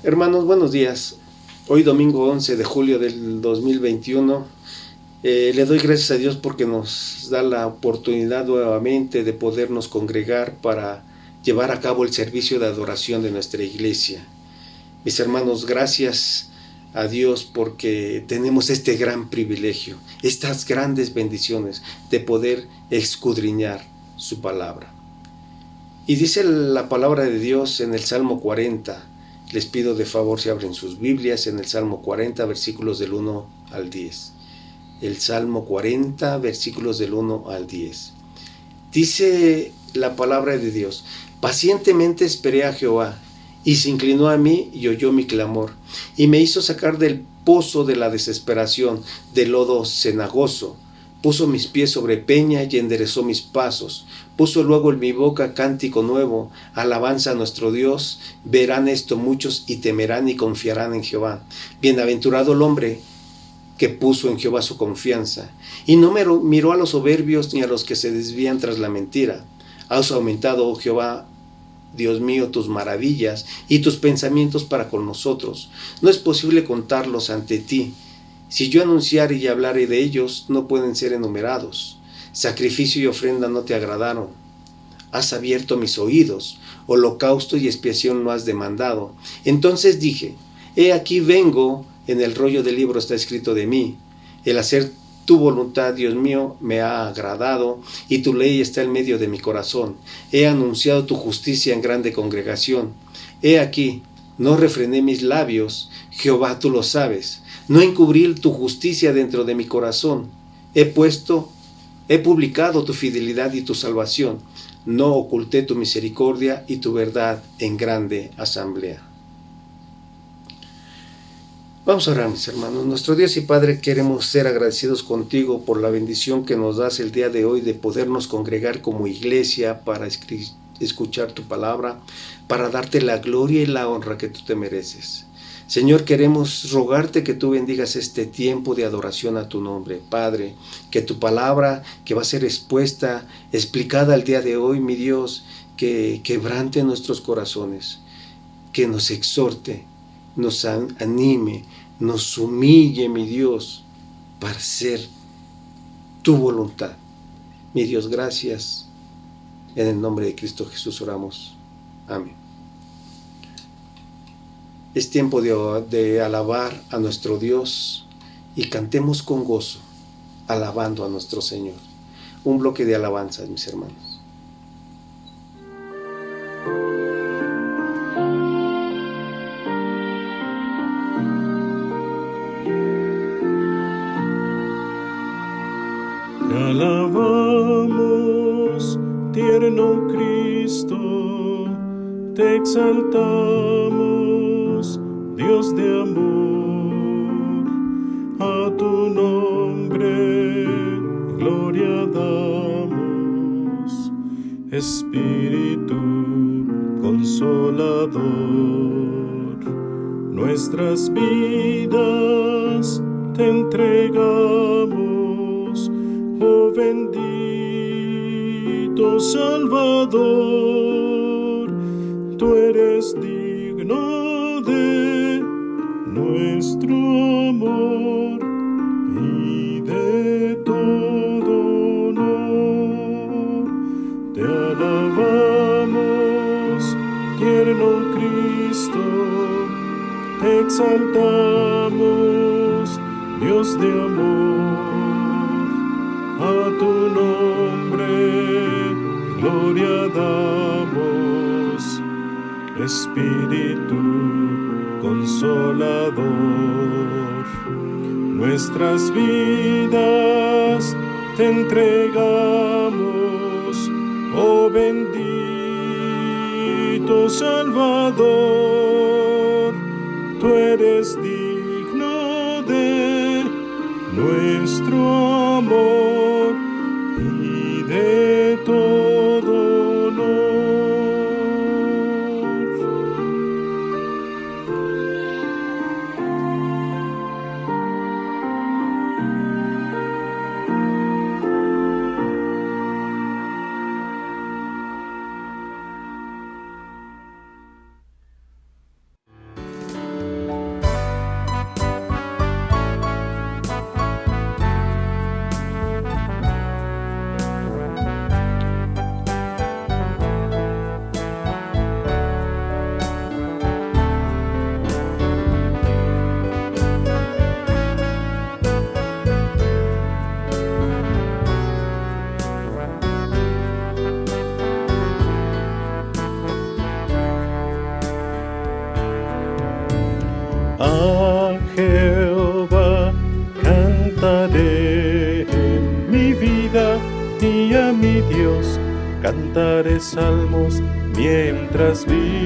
Hermanos, buenos días. Hoy domingo 11 de julio del 2021, le doy gracias a Dios porque nos da la oportunidad nuevamente de podernos congregar para llevar a cabo el servicio de adoración de nuestra iglesia. Mis hermanos, gracias a Dios porque tenemos este gran privilegio, estas grandes bendiciones de poder escudriñar su palabra. Y dice la palabra de Dios en el Salmo 40. Les pido de favor si abren sus Biblias en el Salmo 40, versículos del 1 al 10. El Salmo 40, versículos del 1 al 10. Dice la palabra de Dios: pacientemente esperé a Jehová, y se inclinó a mí y oyó mi clamor, y me hizo sacar del pozo de la desesperación, del lodo cenagoso. Puso mis pies sobre peña y enderezó mis pasos. Puso luego en mi boca cántico nuevo, alabanza a nuestro Dios. Verán esto muchos y temerán y confiarán en Jehová. Bienaventurado el hombre que puso en Jehová su confianza, y no miró a los soberbios ni a los que se desvían tras la mentira. Has aumentado, oh Jehová, Dios mío, tus maravillas y tus pensamientos para con nosotros. No es posible contarlos ante ti. Si yo anunciare y hablare de ellos, no pueden ser enumerados. Sacrificio y ofrenda no te agradaron. Has abierto mis oídos, holocausto y expiación no has demandado. Entonces dije: he aquí vengo, en el rollo del libro está escrito de mí. El hacer tu voluntad, Dios mío, me ha agradado, y tu ley está en medio de mi corazón. He anunciado tu justicia en grande congregación. He aquí, no refrené mis labios, Jehová, tú lo sabes. No encubrí tu justicia dentro de mi corazón. He publicado tu fidelidad y tu salvación. No oculté tu misericordia y tu verdad en grande asamblea. Vamos a orar, mis hermanos. Nuestro Dios y Padre, queremos ser agradecidos contigo por la bendición que nos das el día de hoy de podernos congregar como iglesia para escuchar tu palabra, para darte la gloria y la honra que tú te mereces. Señor, queremos rogarte que tú bendigas este tiempo de adoración a tu nombre. Padre, que tu palabra que va a ser expuesta, explicada el día de hoy, mi Dios, que quebrante nuestros corazones, que nos exhorte, nos anime, nos humille, mi Dios, para hacer tu voluntad. Mi Dios, gracias. En el nombre de Cristo Jesús oramos. Amén. Es tiempo de alabar a nuestro Dios y cantemos con gozo, alabando a nuestro Señor. Un bloque de alabanzas, mis hermanos. Te alabamos, tierno Cristo, te exaltamos, Dios de amor, a tu nombre gloria damos, Espíritu Consolador. Nuestras vidas te entregamos, oh bendito Salvador. Tú eres digno de nuestro amor y de todo honor. Te alabamos, tierno Cristo, te exaltamos, Dios de amor. A tu nombre gloria damos, Espíritu Consolador. Nuestras vidas te entregamos, oh bendito Salvador. Tú eres digno de nuestro amor y de todo honor. cantaré salmos mientras viva.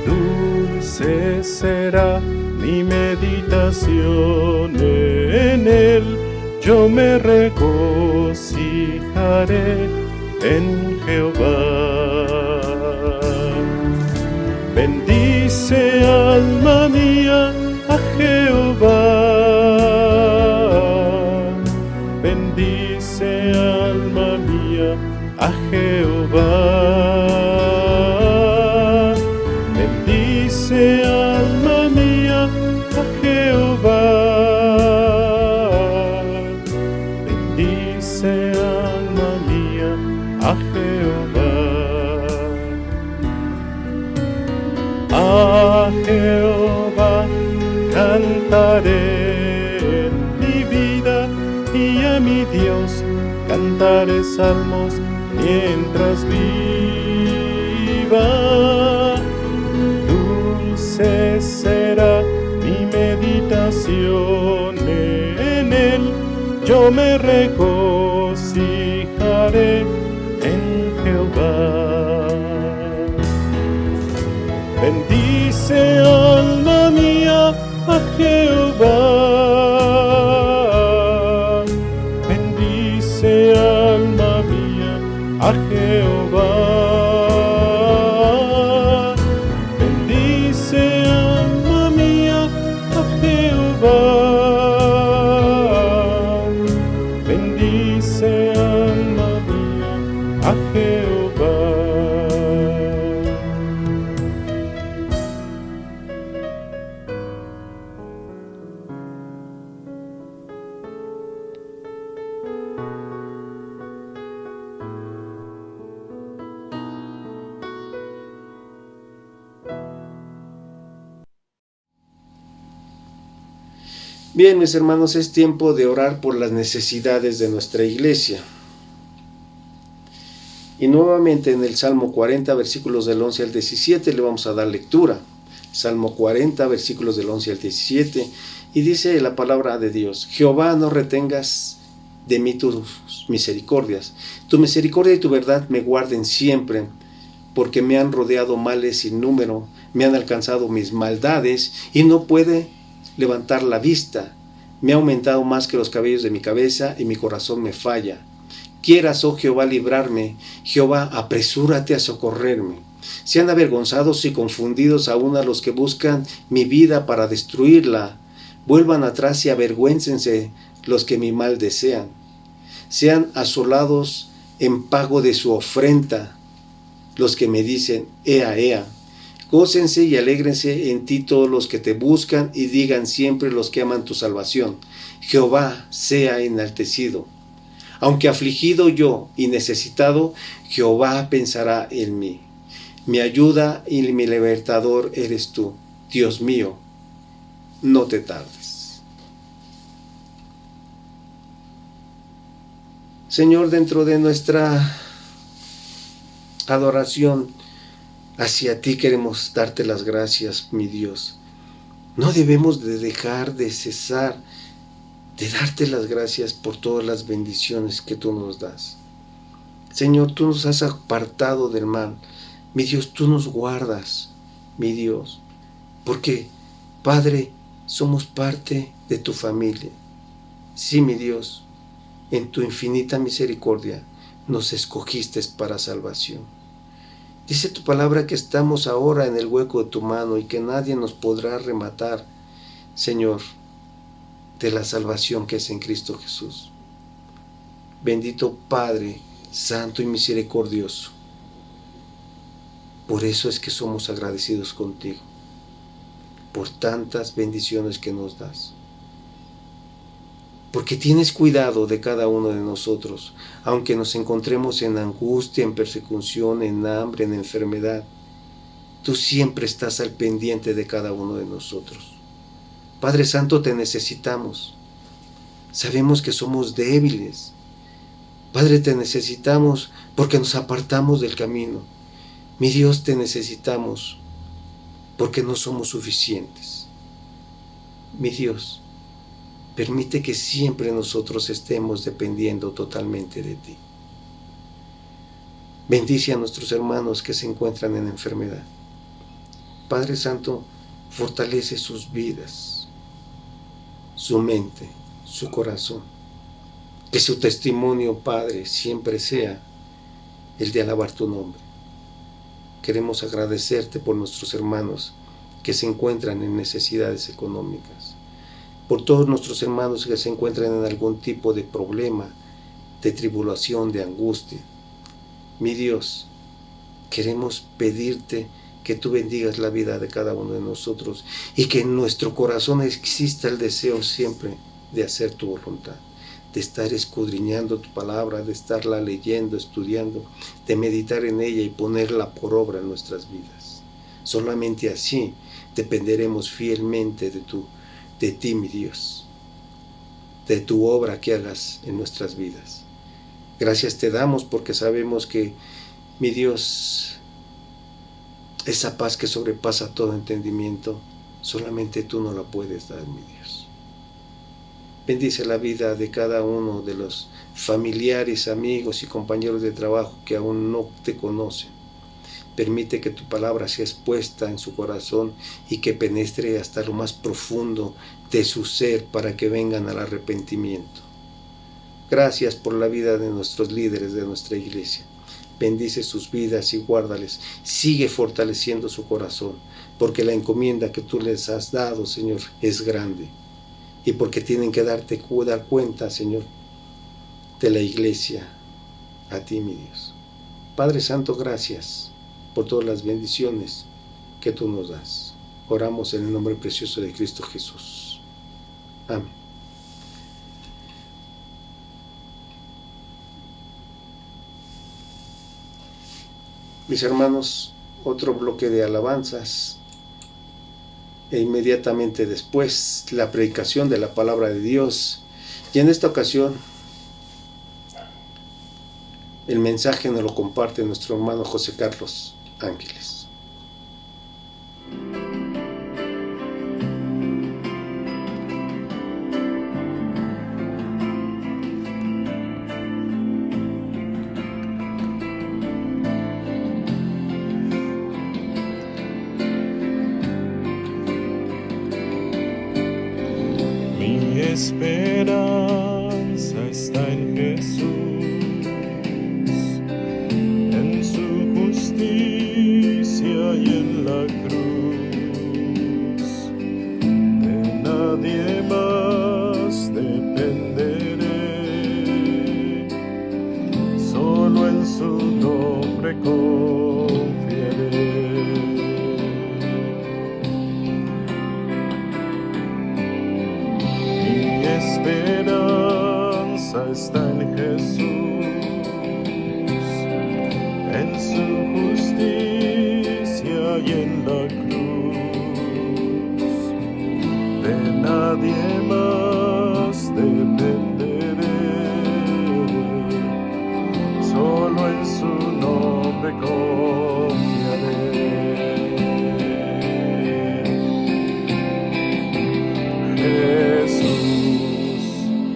Dulce será mi meditación en él, yo me regocijaré en Jehová. Bendice, alma mía, a Jehová. Bendice, alma mía, a Jehová. Bendice, alma mía, a Jehová. Bendice, alma mía, a Jehová. A Jehová cantaré en mi vida, y a mi Dios cantaré salmos mientras viva. Dulce será mi meditación en él, yo me regocijaré en Jehová. Bendice, alma mía, a Jehová. Bendice, alma mía, a Jehová. Bendice, alma mía, a Jehová. Bendice, alma mía, a Jehová. Bien, mis hermanos, es tiempo de orar por las necesidades de nuestra iglesia. Y nuevamente en el Salmo 40, versículos del 11 al 17, le vamos a dar lectura. Salmo 40, versículos del 11 al 17, y dice la palabra de Dios: Jehová, no retengas de mí tus misericordias. Tu misericordia y tu verdad me guarden siempre, porque me han rodeado males sin número, me han alcanzado mis maldades, y no puede levantar la vista. Me ha aumentado más que los cabellos de mi cabeza, y mi corazón me falla. Quieras, oh Jehová, librarme. Jehová, apresúrate a socorrerme. Sean avergonzados y confundidos aún a los que buscan mi vida para destruirla. Vuelvan atrás y avergüéncense los que mi mal desean. Sean asolados en pago de su ofrenda los que me dicen: Ea, ea. Gócense y alégrense en ti todos los que te buscan, y digan siempre los que aman tu salvación: Jehová sea enaltecido. Aunque afligido yo y necesitado, Jehová pensará en mí. Mi ayuda y mi libertador eres tú. Dios mío, no te tardes. Señor, dentro de nuestra adoración hacia ti queremos darte las gracias, mi Dios. No debemos de dejar de cesar de darte las gracias por todas las bendiciones que tú nos das. Señor, tú nos has apartado del mal. Mi Dios, tú nos guardas, mi Dios, porque, Padre, somos parte de tu familia. Sí, mi Dios, en tu infinita misericordia nos escogiste para salvación. Dice tu palabra que estamos ahora en el hueco de tu mano y que nadie nos podrá arrebatar, Señor, de la salvación que es en Cristo Jesús. Bendito Padre, Santo y Misericordioso. Por eso es que somos agradecidos contigo, por tantas bendiciones que nos das. Porque tienes cuidado de cada uno de nosotros, aunque nos encontremos en angustia, en persecución, en hambre, en enfermedad. Tú siempre estás al pendiente de cada uno de nosotros. Padre Santo, te necesitamos. Sabemos que somos débiles. Padre, te necesitamos porque nos apartamos del camino. Mi Dios, te necesitamos porque no somos suficientes. Mi Dios, Permite que siempre nosotros estemos dependiendo totalmente de ti. Bendice a nuestros hermanos que se encuentran en enfermedad. Padre Santo, fortalece sus vidas, su mente, su corazón. Que su testimonio, Padre, siempre sea el de alabar tu nombre. Queremos agradecerte por nuestros hermanos que se encuentran en necesidades económicas, por todos nuestros hermanos que se encuentran en algún tipo de problema, de tribulación, de angustia. Mi Dios, queremos pedirte que tú bendigas la vida de cada uno de nosotros y que en nuestro corazón exista el deseo siempre de hacer tu voluntad, de estar escudriñando tu palabra, de estarla leyendo, estudiando, de meditar en ella y ponerla por obra en nuestras vidas. Solamente así dependeremos fielmente de ti, mi Dios, de tu obra que hagas en nuestras vidas. Gracias te damos porque sabemos que, mi Dios, esa paz que sobrepasa todo entendimiento, solamente tú no la puedes dar, mi Dios. Bendice la vida de cada uno de los familiares, amigos y compañeros de trabajo que aún no te conocen. Permite que tu palabra sea expuesta en su corazón y que penetre hasta lo más profundo de su ser para que vengan al arrepentimiento. Gracias por la vida de nuestros líderes de nuestra iglesia. Bendice sus vidas y guárdales. Sigue fortaleciendo su corazón, porque la encomienda que tú les has dado, Señor, es grande. Y porque tienen que dar cuenta, Señor, de la iglesia a ti, mi Dios. Padre Santo, gracias por todas las bendiciones que tú nos das. Oramos en el nombre precioso de Cristo Jesús. Amén. Mis hermanos, otro bloque de alabanzas e inmediatamente después la predicación de la palabra de Dios. Y en esta ocasión el mensaje nos lo comparte nuestro hermano José Carlos Ángeles. Mi esperanza está en Jesús, en su justicia y en la cruz. De nadie más dependeré, solo en su nombre confiaré. Esperanza está en Jesús, en su justicia y en la cruz. De nadie más dependeré, solo en su nombre confiaré.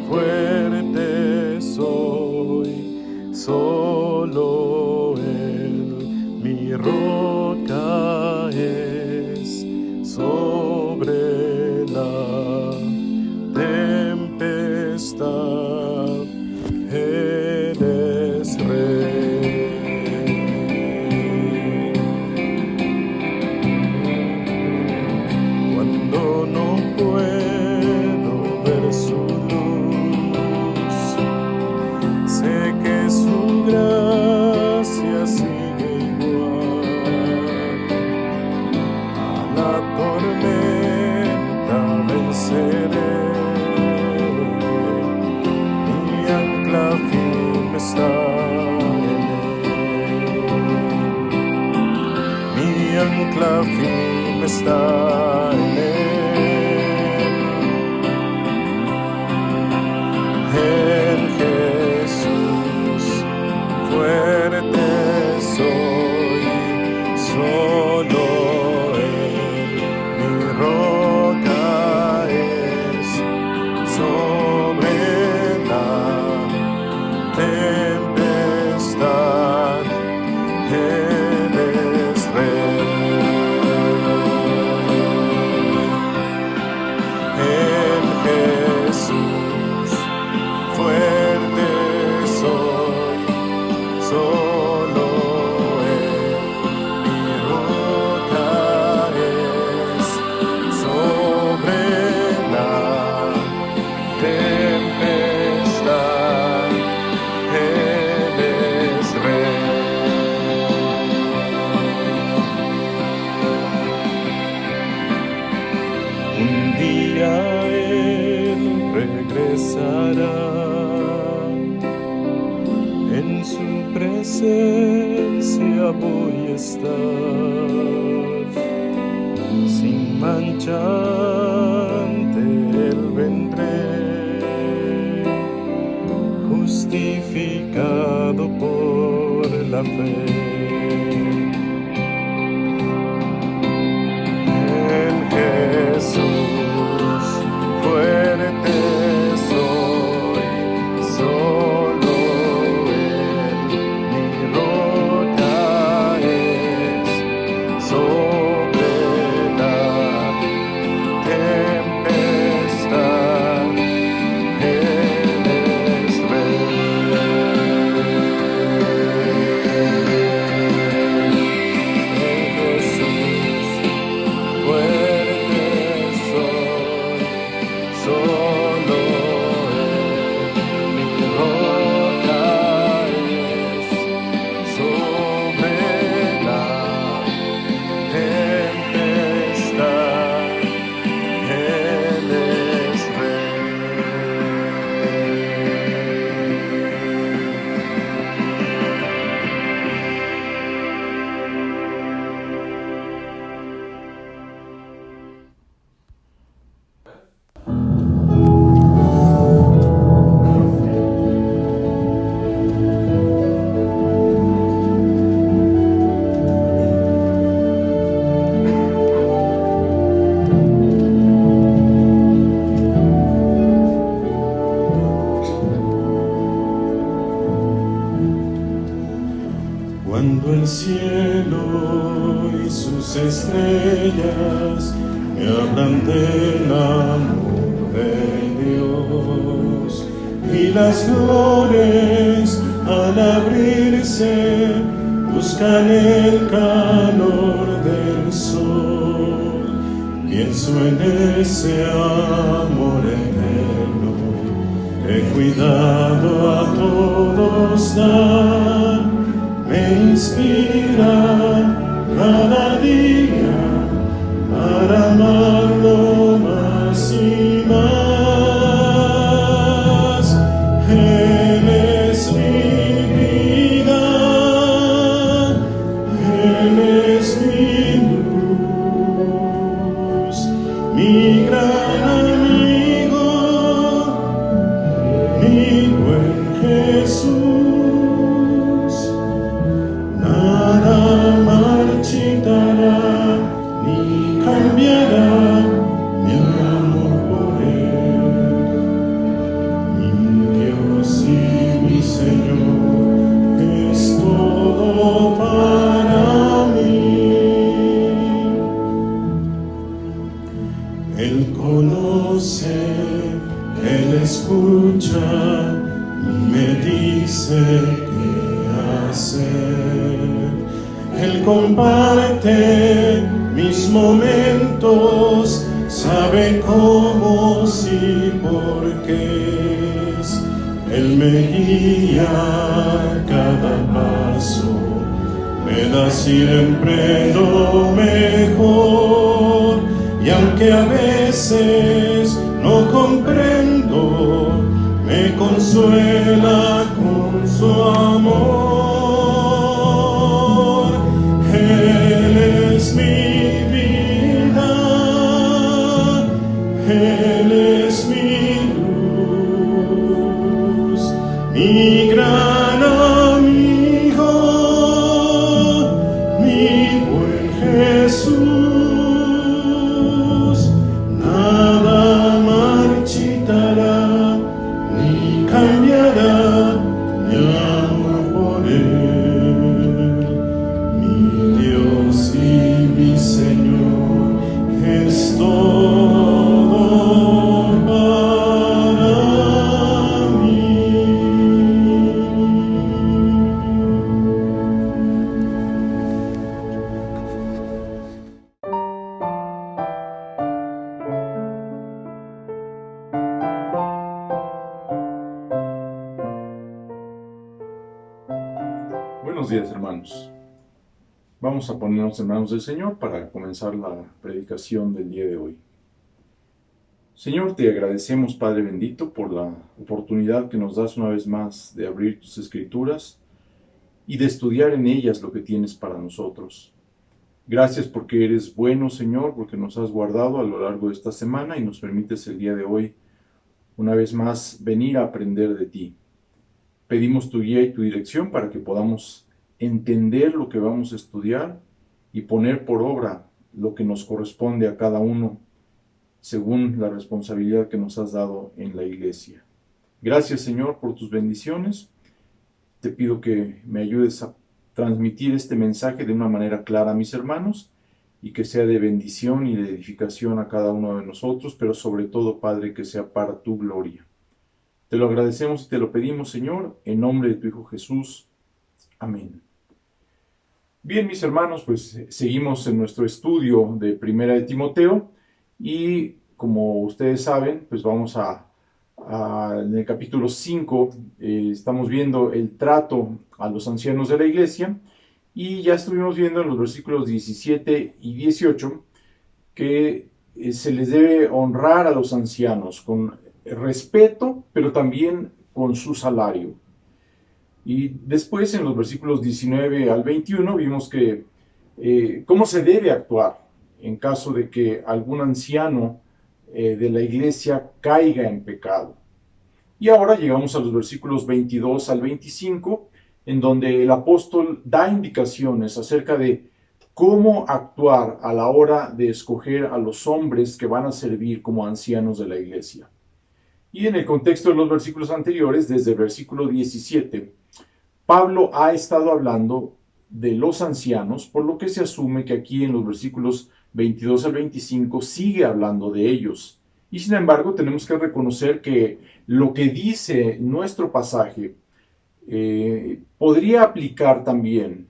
Fuerte soy, solo Él mi roca es, sobre la tempestad Él es Rey. Cuando no puedo ver su sé que su gracia sigue igual. A la tormenta venceré, mi ancla firme está en Él. Mi ancla firme está en Él. Fuerte soy, solo Él mi roca es, hoy estás, sin mancha ante Él vendré, justificado por la fe. En Jesús fuerte soy, solo Él mi roca es, sobre la tempestad Él es rey. En Jesús fuerte soy, solo Él mi roca es, sobre la tempestad Él es rey. Cuando el cielo y sus estrellas me hablan del amor de Dios, y las flores al abrirse buscan el calor del sol, pienso en ese amor eterno que cuidado a todos da. Me inspira cada día para amarlo más y más. Él es mi vida, Él es mi luz, mi gran amigo, mi buen Jesús. Nada marchitará ni cambiará mi amor por Él, mi Dios y mi Señor es todo para mí. Él conoce, Él escucha y me dice qué hacer. Él comparte mis momentos, sabe cómo y por qué. Él me guía cada paso, me da siempre lo mejor. Y aunque a veces no comprendo, me consuela con su amor. Él es mi vida, Él es mi luz, mi gran amigo, mi buen Jesús. Nada marchitará ni cambiará mi amor por Él. Mi Dios y mi Señor es todo para mí. Buenos días, hermanos. Vamos a ponernos en manos del Señor para comenzar la predicación del día de hoy. Señor, te agradecemos, Padre bendito, por la oportunidad que nos das una vez más de abrir tus Escrituras y de estudiar en ellas lo que tienes para nosotros. Gracias porque eres bueno, Señor, porque nos has guardado a lo largo de esta semana y nos permites el día de hoy, una vez más, venir a aprender de ti. Pedimos tu guía y tu dirección para que podamos entender lo que vamos a estudiar y poner por obra lo que nos corresponde a cada uno según la responsabilidad que nos has dado en la iglesia. Gracias, Señor, por tus bendiciones. Te pido que me ayudes a transmitir este mensaje de una manera clara a mis hermanos y que sea de bendición y de edificación a cada uno de nosotros, pero sobre todo, Padre, que sea para tu gloria. Te lo agradecemos y te lo pedimos, Señor, en nombre de tu Hijo Jesús. Amén. Bien, mis hermanos, pues seguimos en nuestro estudio de Primera de Timoteo y como ustedes saben, pues vamos en el capítulo 5, estamos viendo el trato a los ancianos de la iglesia y ya estuvimos viendo en los versículos 17 y 18 que se les debe honrar a los ancianos con respeto, pero también con su salario. Y después en los versículos 19 al 21 vimos que cómo se debe actuar en caso de que algún anciano de la iglesia caiga en pecado. Y ahora llegamos a los versículos 22 al 25, en donde el apóstol da indicaciones acerca de cómo actuar a la hora de escoger a los hombres que van a servir como ancianos de la iglesia. Y en el contexto de los versículos anteriores, desde el versículo 17, Pablo ha estado hablando de los ancianos, por lo que se asume que aquí en los versículos 22 al 25 sigue hablando de ellos. Y sin embargo, tenemos que reconocer que lo que dice nuestro pasaje podría aplicar también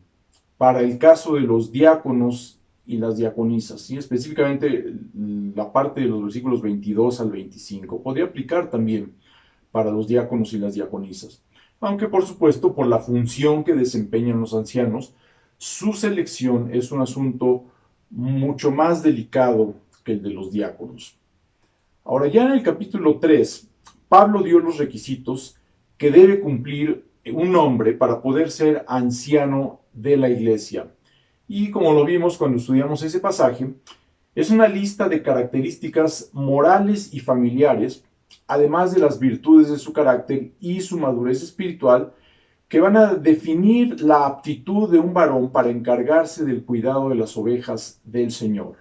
para el caso de los diáconos y las diaconisas, ¿sí? Específicamente la parte de los versículos 22 al 25. Podría aplicar también para los diáconos y las diaconisas. Aunque, por supuesto, por la función que desempeñan los ancianos, su selección es un asunto mucho más delicado que el de los diáconos. Ahora, ya en el capítulo 3, Pablo dio los requisitos que debe cumplir un hombre para poder ser anciano de la iglesia. Y como lo vimos cuando estudiamos ese pasaje, es una lista de características morales y familiares, además de las virtudes de su carácter y su madurez espiritual, que van a definir la aptitud de un varón para encargarse del cuidado de las ovejas del Señor.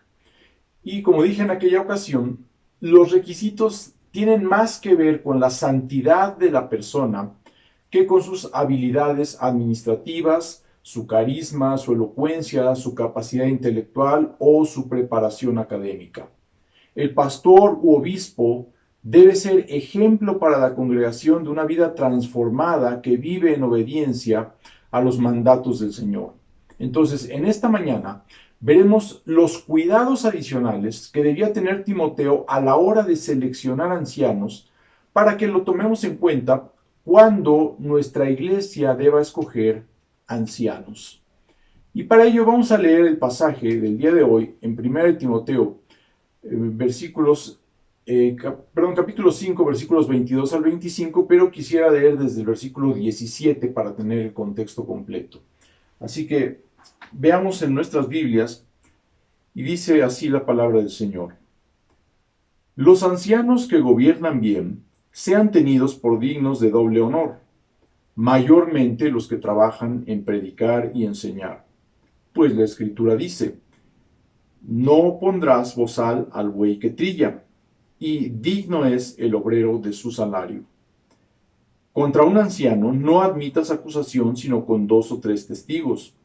Y como dije en aquella ocasión, los requisitos tienen más que ver con la santidad de la persona que con sus habilidades administrativas, su carisma, su elocuencia, su capacidad intelectual o su preparación académica. El pastor u obispo debe ser ejemplo para la congregación de una vida transformada que vive en obediencia a los mandatos del Señor. Entonces, en esta mañana veremos los cuidados adicionales que debía tener Timoteo a la hora de seleccionar ancianos para que lo tomemos en cuenta cuando nuestra iglesia deba escoger ancianos. Y para ello vamos a leer el pasaje del día de hoy en 1 Timoteo, capítulo 5, versículos 22 al 25, pero quisiera leer desde el versículo 17 para tener el contexto completo. Así que veamos en nuestras Biblias, y dice así la palabra del Señor. Los ancianos que gobiernan bien sean tenidos por dignos de doble honor, mayormente los que trabajan en predicar y enseñar. Pues la Escritura dice, no pondrás bozal al buey que trilla, y digno es el obrero de su salario. Contra un anciano no admitas acusación sino con 2 o 3 testigos.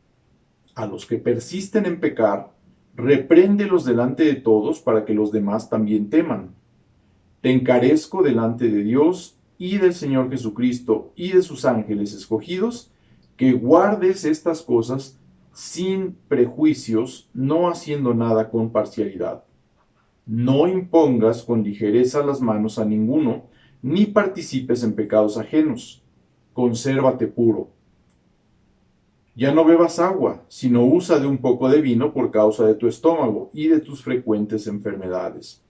A los que persisten en pecar, repréndelos delante de todos para que los demás también teman. Te encarezco delante de Dios y del Señor Jesucristo y de sus ángeles escogidos, que guardes estas cosas sin prejuicios, no haciendo nada con parcialidad. No impongas con ligereza las manos a ninguno, ni participes en pecados ajenos. Consérvate puro. Ya no bebas agua, sino usa de un poco de vino por causa de tu estómago y de tus frecuentes enfermedades.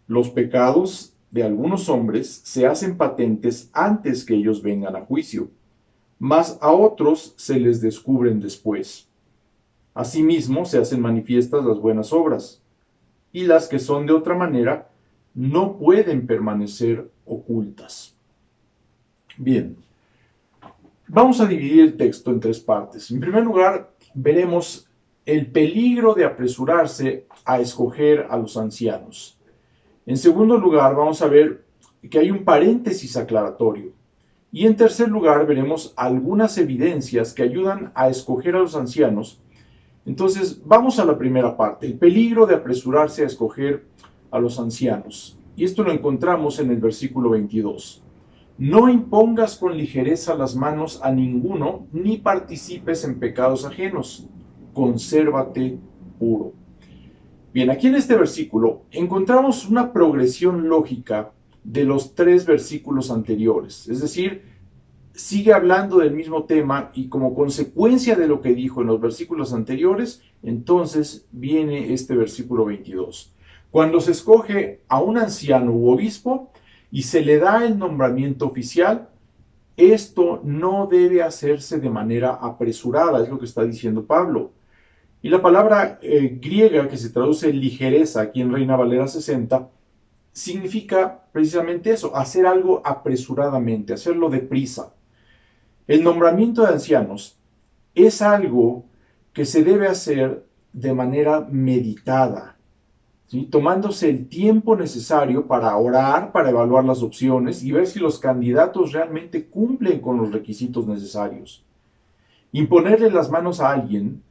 Los pecados de algunos hombres se hacen patentes antes que ellos vengan a juicio, mas a otros se les descubren después. Asimismo se hacen manifiestas las buenas obras, y las que son de otra manera no pueden permanecer ocultas. Bien, vamos a dividir el texto en tres partes. En primer lugar, veremos el peligro de apresurarse a escoger a los ancianos. En segundo lugar, vamos a ver que hay un paréntesis aclaratorio. Y en tercer lugar, veremos algunas evidencias que ayudan a escoger a los ancianos. Entonces, vamos a la primera parte, el peligro de apresurarse a escoger a los ancianos. Y esto lo encontramos en el versículo 22. No impongas con ligereza las manos a ninguno, ni participes en pecados ajenos. Consérvate puro. Bien, aquí en este versículo encontramos una progresión lógica de los tres versículos anteriores. Es decir, sigue hablando del mismo tema y como consecuencia de lo que dijo en los versículos anteriores, entonces viene este versículo 22. Cuando se escoge a un anciano u obispo y se le da el nombramiento oficial, esto no debe hacerse de manera apresurada, es lo que está diciendo Pablo. Y la palabra griega que se traduce ligereza aquí en Reina Valera 60 significa precisamente eso, hacer algo apresuradamente, hacerlo deprisa. El nombramiento de ancianos es algo que se debe hacer de manera meditada, ¿sí? Tomándose el tiempo necesario para orar, para evaluar las opciones y ver si los candidatos realmente cumplen con los requisitos necesarios. Imponerle las manos a alguien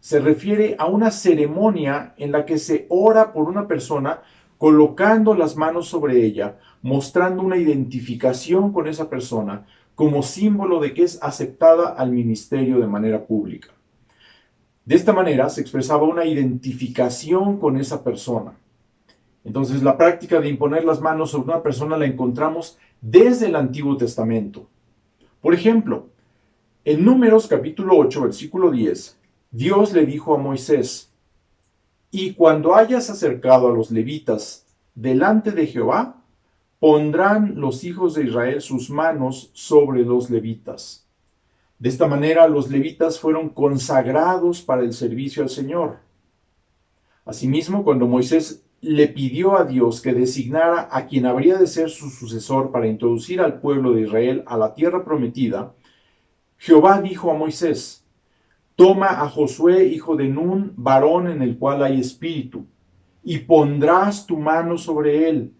se refiere a una ceremonia en la que se ora por una persona colocando las manos sobre ella, mostrando una identificación con esa persona como símbolo de que es aceptada al ministerio de manera pública. De esta manera se expresaba una identificación con esa persona. Entonces la práctica de imponer las manos sobre una persona la encontramos desde el Antiguo Testamento. Por ejemplo, en Números capítulo 8, versículo 10, Dios le dijo a Moisés: y cuando hayas acercado a los levitas delante de Jehová, pondrán los hijos de Israel sus manos sobre los levitas. De esta manera los levitas fueron consagrados para el servicio al Señor. Asimismo, cuando Moisés le pidió a Dios que designara a quien habría de ser su sucesor para introducir al pueblo de Israel a la tierra prometida, Jehová dijo a Moisés: toma a Josué, hijo de Nun, varón en el cual hay espíritu, y pondrás tu mano sobre él,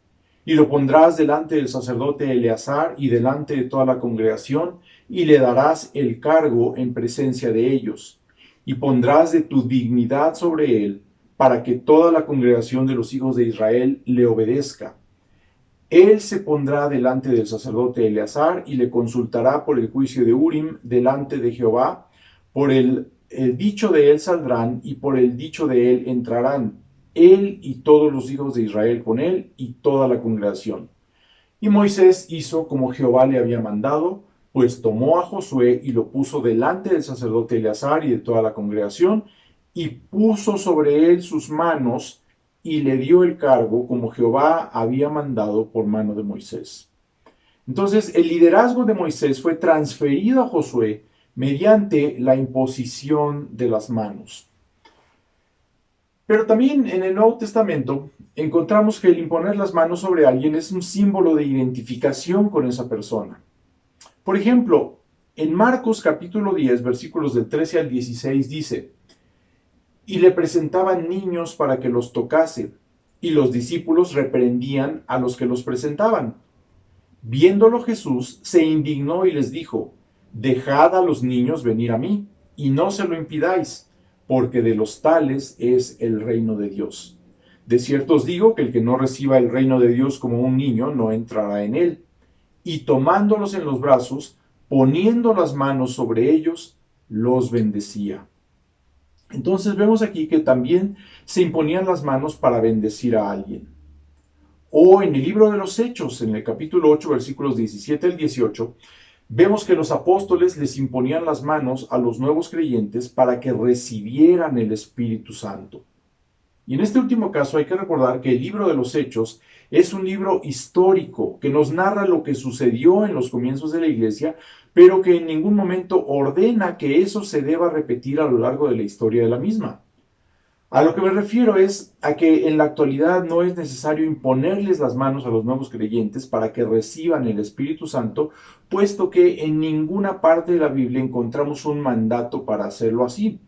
y lo pondrás delante del sacerdote Eleazar y delante de toda la congregación, y le darás el cargo en presencia de ellos, y pondrás de tu dignidad sobre él, para que toda la congregación de los hijos de Israel le obedezca. Él se pondrá delante del sacerdote Eleazar y le consultará por el juicio de Urim delante de Jehová. Por el dicho de él saldrán y por el dicho de él entrarán, él y todos los hijos de Israel con él y toda la congregación. Y Moisés hizo como Jehová le había mandado, pues tomó a Josué y lo puso delante del sacerdote Eleazar y de toda la congregación, y puso sobre él sus manos y le dio el cargo como Jehová había mandado por mano de Moisés. Entonces el liderazgo de Moisés fue transferido a Josué mediante la imposición de las manos. Pero también en el Nuevo Testamento encontramos que el imponer las manos sobre alguien es un símbolo de identificación con esa persona. Por ejemplo, en Marcos capítulo 10, versículos del 13 al 16 dice: y le presentaban niños para que los tocase, y los discípulos reprendían a los que los presentaban. Viéndolo Jesús se indignó y les dijo: dejad a los niños venir a mí, y no se lo impidáis, porque de los tales es el reino de Dios. De cierto os digo que el que no reciba el reino de Dios como un niño, no entrará en él. Y tomándolos en los brazos, poniendo las manos sobre ellos, los bendecía. Entonces vemos aquí que también se imponían las manos para bendecir a alguien. O en el libro de los Hechos, en el capítulo 8, versículos 17 al 18, vemos que los apóstoles les imponían las manos a los nuevos creyentes para que recibieran el Espíritu Santo. Y en este último caso hay que recordar que el libro de los Hechos es un libro histórico que nos narra lo que sucedió en los comienzos de la iglesia, pero que en ningún momento ordena que eso se deba repetir a lo largo de la historia de la misma. A lo que me refiero es a que en la actualidad no es necesario imponerles las manos a los nuevos creyentes para que reciban el Espíritu Santo, puesto que en ninguna parte de la Biblia encontramos un mandato para hacerlo así.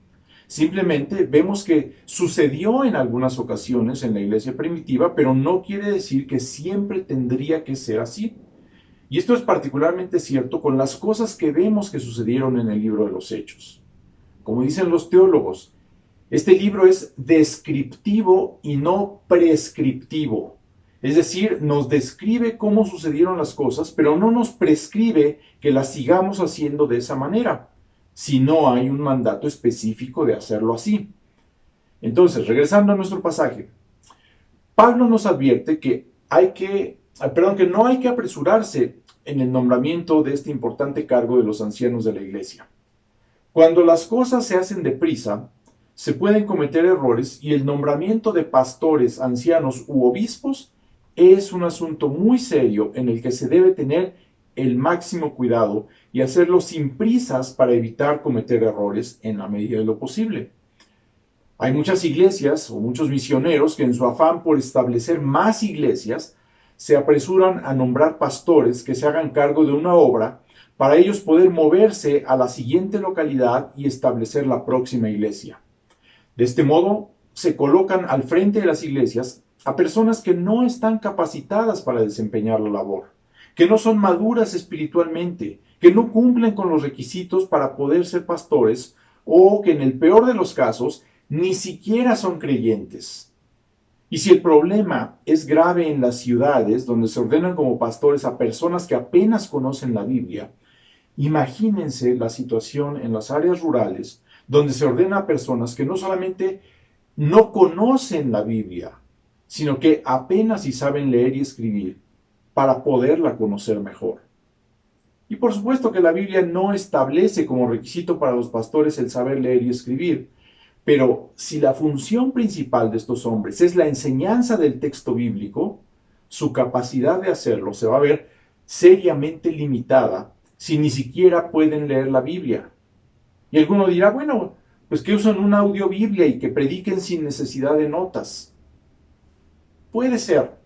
Simplemente vemos que sucedió en algunas ocasiones en la iglesia primitiva, pero no quiere decir que siempre tendría que ser así. Y esto es particularmente cierto con las cosas que vemos que sucedieron en el libro de los Hechos. Como dicen los teólogos, este libro es descriptivo y no prescriptivo. Es decir, nos describe cómo sucedieron las cosas, pero no nos prescribe que las sigamos haciendo de esa manera, si no hay un mandato específico de hacerlo así. Entonces, regresando a nuestro pasaje, Pablo nos advierte que no hay que apresurarse en el nombramiento de este importante cargo de los ancianos de la iglesia. Cuando las cosas se hacen deprisa, se pueden cometer errores y el nombramiento de pastores, ancianos u obispos es un asunto muy serio en el que se debe tener el máximo cuidado y hacerlo sin prisas para evitar cometer errores en la medida de lo posible. Hay muchas iglesias o muchos misioneros que en su afán por establecer más iglesias se apresuran a nombrar pastores que se hagan cargo de una obra para ellos poder moverse a la siguiente localidad y establecer la próxima iglesia. De este modo, se colocan al frente de las iglesias a personas que no están capacitadas para desempeñar la labor, que no son maduras espiritualmente, que no cumplen con los requisitos para poder ser pastores o que en el peor de los casos ni siquiera son creyentes. Y si el problema es grave en las ciudades donde se ordenan como pastores a personas que apenas conocen la Biblia, imagínense la situación en las áreas rurales donde se ordena a personas que no solamente no conocen la Biblia, sino que apenas si saben leer y escribir para poderla conocer mejor. Y por supuesto que la Biblia no establece como requisito para los pastores el saber leer y escribir, pero si la función principal de estos hombres es la enseñanza del texto bíblico, su capacidad de hacerlo se va a ver seriamente limitada si ni siquiera pueden leer la Biblia. Y alguno dirá, bueno, pues que usen una audiobiblia y que prediquen sin necesidad de notas. Puede ser,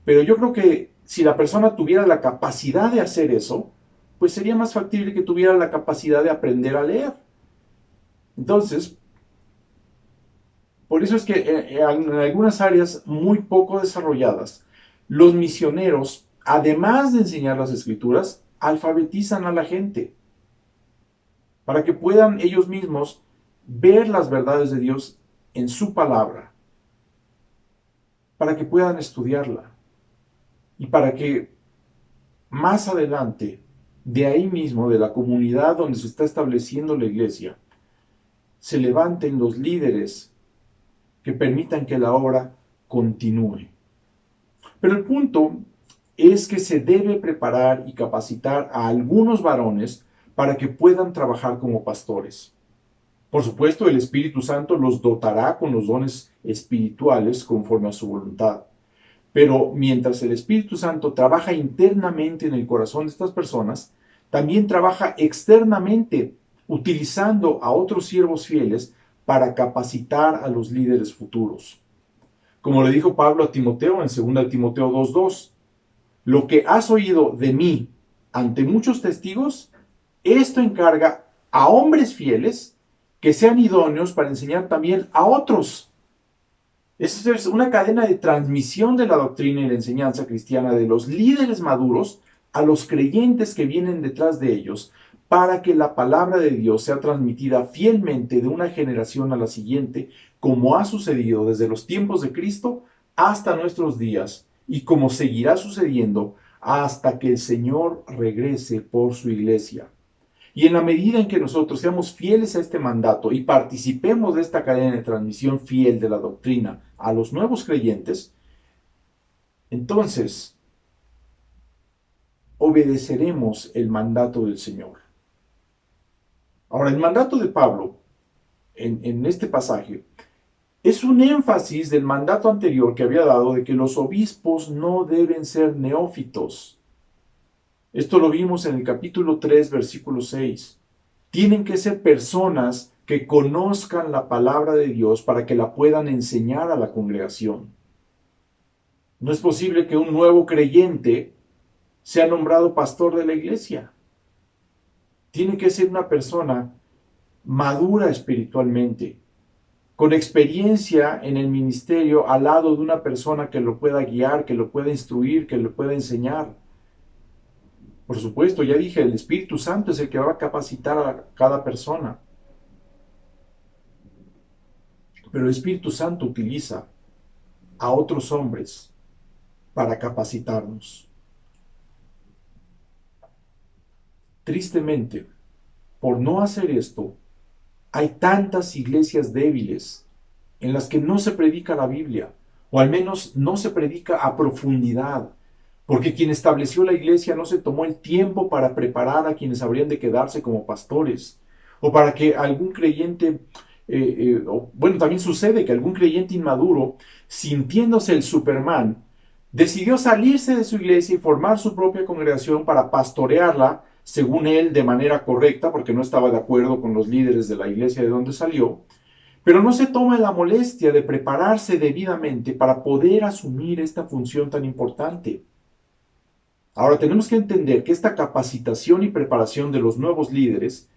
pero yo creo que si la persona tuviera la capacidad de hacer eso, pues sería más factible que tuviera la capacidad de aprender a leer. Entonces, por eso es que en algunas áreas muy poco desarrolladas, los misioneros, además de enseñar las escrituras, alfabetizan a la gente para que puedan ellos mismos ver las verdades de Dios en su palabra, para que puedan estudiarla y para que más adelante, de ahí mismo, de la comunidad donde se está estableciendo la iglesia, se levanten los líderes que permitan que la obra continúe. Pero el punto es que se debe preparar y capacitar a algunos varones para que puedan trabajar como pastores. Por supuesto, el Espíritu Santo los dotará con los dones espirituales conforme a su voluntad. Pero mientras el Espíritu Santo trabaja internamente en el corazón de estas personas, también trabaja externamente, utilizando a otros siervos fieles para capacitar a los líderes futuros. Como le dijo Pablo a Timoteo en 2 Timoteo 2:2, lo que has oído de mí ante muchos testigos, esto encarga a hombres fieles que sean idóneos para enseñar también a otros. Esta es una cadena de transmisión de la doctrina y la enseñanza cristiana de los líderes maduros a los creyentes que vienen detrás de ellos, para que la palabra de Dios sea transmitida fielmente de una generación a la siguiente, como ha sucedido desde los tiempos de Cristo hasta nuestros días, y como seguirá sucediendo hasta que el Señor regrese por su iglesia. Y en la medida en que nosotros seamos fieles a este mandato y participemos de esta cadena de transmisión fiel de la doctrina a los nuevos creyentes, entonces obedeceremos el mandato del Señor. Ahora, el mandato de Pablo en este pasaje Es un énfasis del mandato anterior que había dado de que los obispos no deben ser neófitos. Esto lo vimos en el capítulo 3, versículo 6. Tienen que ser personas que conozcan la palabra de Dios para que la puedan enseñar a la congregación. No es posible que un nuevo creyente sea nombrado pastor de la iglesia. Tiene que ser una persona madura espiritualmente, con experiencia en el ministerio, al lado de una persona que lo pueda guiar, que lo pueda instruir, que lo pueda enseñar. Por supuesto, ya dije, el Espíritu Santo es el que va a capacitar a cada persona. Pero el Espíritu Santo utiliza a otros hombres para capacitarnos. Tristemente, por no hacer esto, hay tantas iglesias débiles en las que no se predica la Biblia, o al menos no se predica a profundidad, porque quien estableció la iglesia no se tomó el tiempo para preparar a quienes habrían de quedarse como pastores, o para que algún creyente, bueno, también sucede que algún creyente inmaduro, sintiéndose el Superman, decidió salirse de su iglesia y formar su propia congregación para pastorearla, según él, de manera correcta, porque no estaba de acuerdo con los líderes de la iglesia de donde salió, pero no se toma la molestia de prepararse debidamente para poder asumir esta función tan importante. Ahora tenemos que entender que esta capacitación y preparación de los nuevos líderes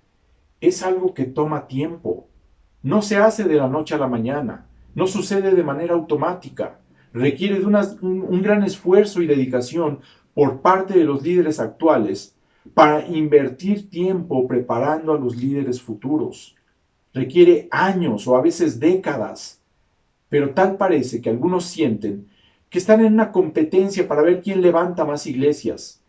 es algo que toma tiempo. No se hace de la noche a la mañana, no sucede de manera automática, requiere de un gran esfuerzo y dedicación por parte de los líderes actuales para invertir tiempo preparando a los líderes futuros. Requiere años o a veces décadas, pero tal parece que algunos sienten que están en una competencia para ver quién levanta más iglesias.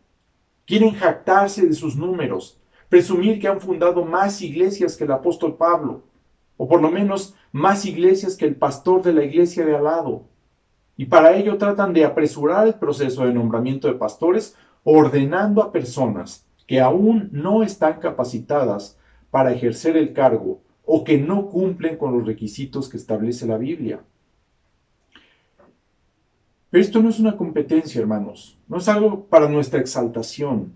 Quieren jactarse de sus números, presumir que han fundado más iglesias que el apóstol Pablo, o por lo menos más iglesias que el pastor de la iglesia de al lado. Y para ello tratan de apresurar el proceso de nombramiento de pastores, ordenando a personas que aún no están capacitadas para ejercer el cargo o que no cumplen con los requisitos que establece la Biblia. Pero esto no es una competencia, hermanos, no es algo para nuestra exaltación.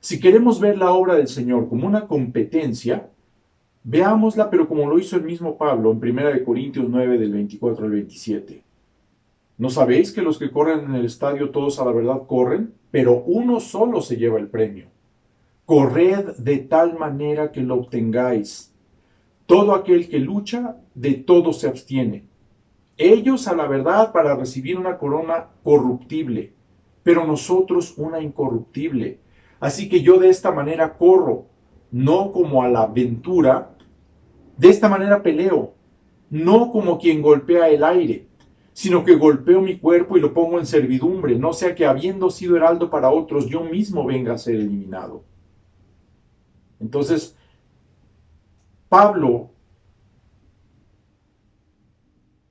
Si queremos ver la obra del Señor como una competencia, veámosla, pero como lo hizo el mismo Pablo en 1 Corintios 9, del 24 al 27. ¿No sabéis que los que corren en el estadio todos a la verdad corren, pero uno solo se lleva el premio? Corred de tal manera que lo obtengáis. Todo aquel que lucha, de todo se abstiene. Ellos a la verdad para recibir una corona corruptible, pero nosotros una incorruptible. Así que yo de esta manera corro, no como a la aventura, de esta manera peleo, no como quien golpea el aire, sino que golpeo mi cuerpo y lo pongo en servidumbre, no sea que habiendo sido heraldo para otros, yo mismo venga a ser eliminado. Entonces, Pablo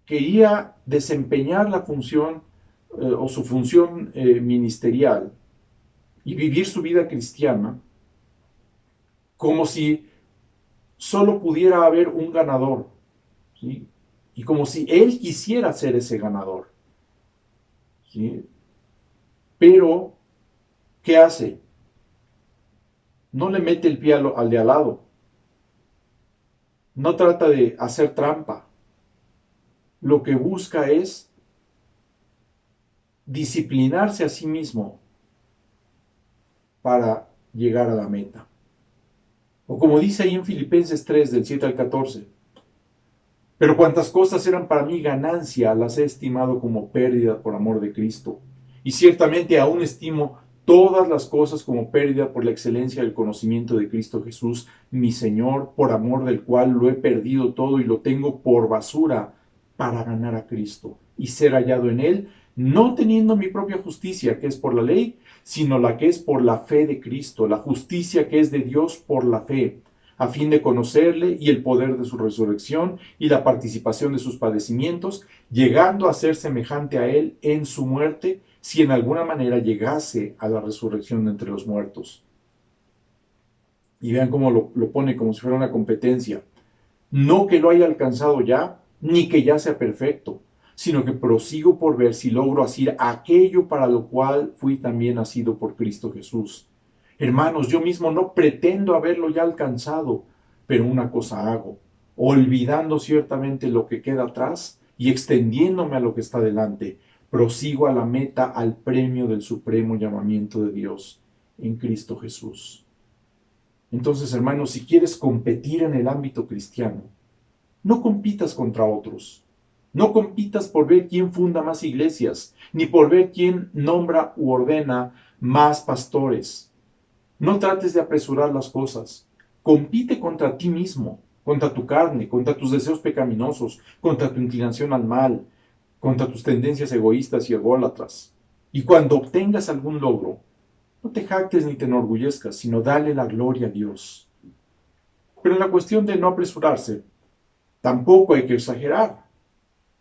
quería desempeñar la función o su función ministerial y vivir su vida cristiana como si solo pudiera haber un ganador, ¿sí? Y como si él quisiera ser ese ganador, ¿sí? Pero, ¿qué hace? No le mete el pie al de al lado. No trata de hacer trampa. Lo que busca es disciplinarse a sí mismo para llegar a la meta. O como dice ahí en Filipenses 3, del 7 al 14. Pero cuantas cosas eran para mí ganancia, las he estimado como pérdida por amor de Cristo. Y ciertamente aún estimo todas las cosas como pérdida por la excelencia del conocimiento de Cristo Jesús, mi Señor, por amor del cual lo he perdido todo y lo tengo por basura para ganar a Cristo y ser hallado en Él, no teniendo mi propia justicia, que es por la ley, sino la que es por la fe de Cristo, la justicia que es de Dios por la fe, a fin de conocerle y el poder de su resurrección y la participación de sus padecimientos, llegando a ser semejante a Él en su muerte, si en alguna manera llegase a la resurrección de entre los muertos. Y vean cómo lo pone como si fuera una competencia. No que lo haya alcanzado ya, ni que ya sea perfecto, sino que prosigo por ver si logro hacer aquello para lo cual fui también nacido por Cristo Jesús. Hermanos, yo mismo no pretendo haberlo ya alcanzado, pero una cosa hago, olvidando ciertamente lo que queda atrás y extendiéndome a lo que está delante, prosigo a la meta, al premio del supremo llamamiento de Dios en Cristo Jesús. Entonces, hermanos, si quieres competir en el ámbito cristiano, no compitas contra otros. No compitas por ver quién funda más iglesias, ni por ver quién nombra u ordena más pastores. No trates de apresurar las cosas. Compite contra ti mismo, contra tu carne, contra tus deseos pecaminosos, contra tu inclinación al mal, contra tus tendencias egoístas y ególatras. Y cuando obtengas algún logro, no te jactes ni te enorgullezcas, sino dale la gloria a Dios. Pero en la cuestión de no apresurarse, tampoco hay que exagerar.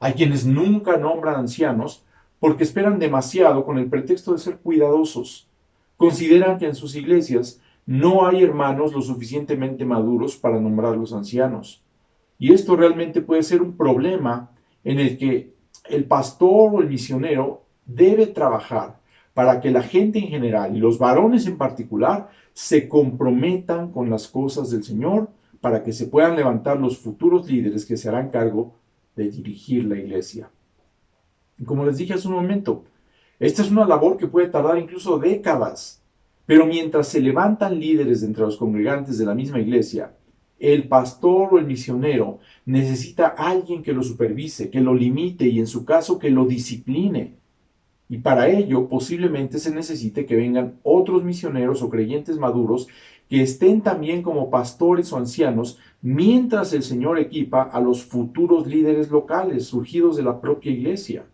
Hay quienes nunca nombran ancianos porque esperan demasiado con el pretexto de ser cuidadosos. Consideran que en sus iglesias no hay hermanos lo suficientemente maduros para nombrar los ancianos. Y esto realmente puede ser un problema en el que el pastor o el misionero debe trabajar para que la gente en general y los varones en particular se comprometan con las cosas del Señor para que se puedan levantar los futuros líderes que se harán cargo de dirigir la iglesia. Y como les dije hace un momento, esta es una labor que puede tardar incluso décadas, pero mientras se levantan líderes de entre los congregantes de la misma iglesia, el pastor o el misionero necesita a alguien que lo supervise, que lo limite y en su caso que lo discipline. Y para ello posiblemente se necesite que vengan otros misioneros o creyentes maduros que estén también como pastores o ancianos mientras el Señor equipa a los futuros líderes locales surgidos de la propia iglesia.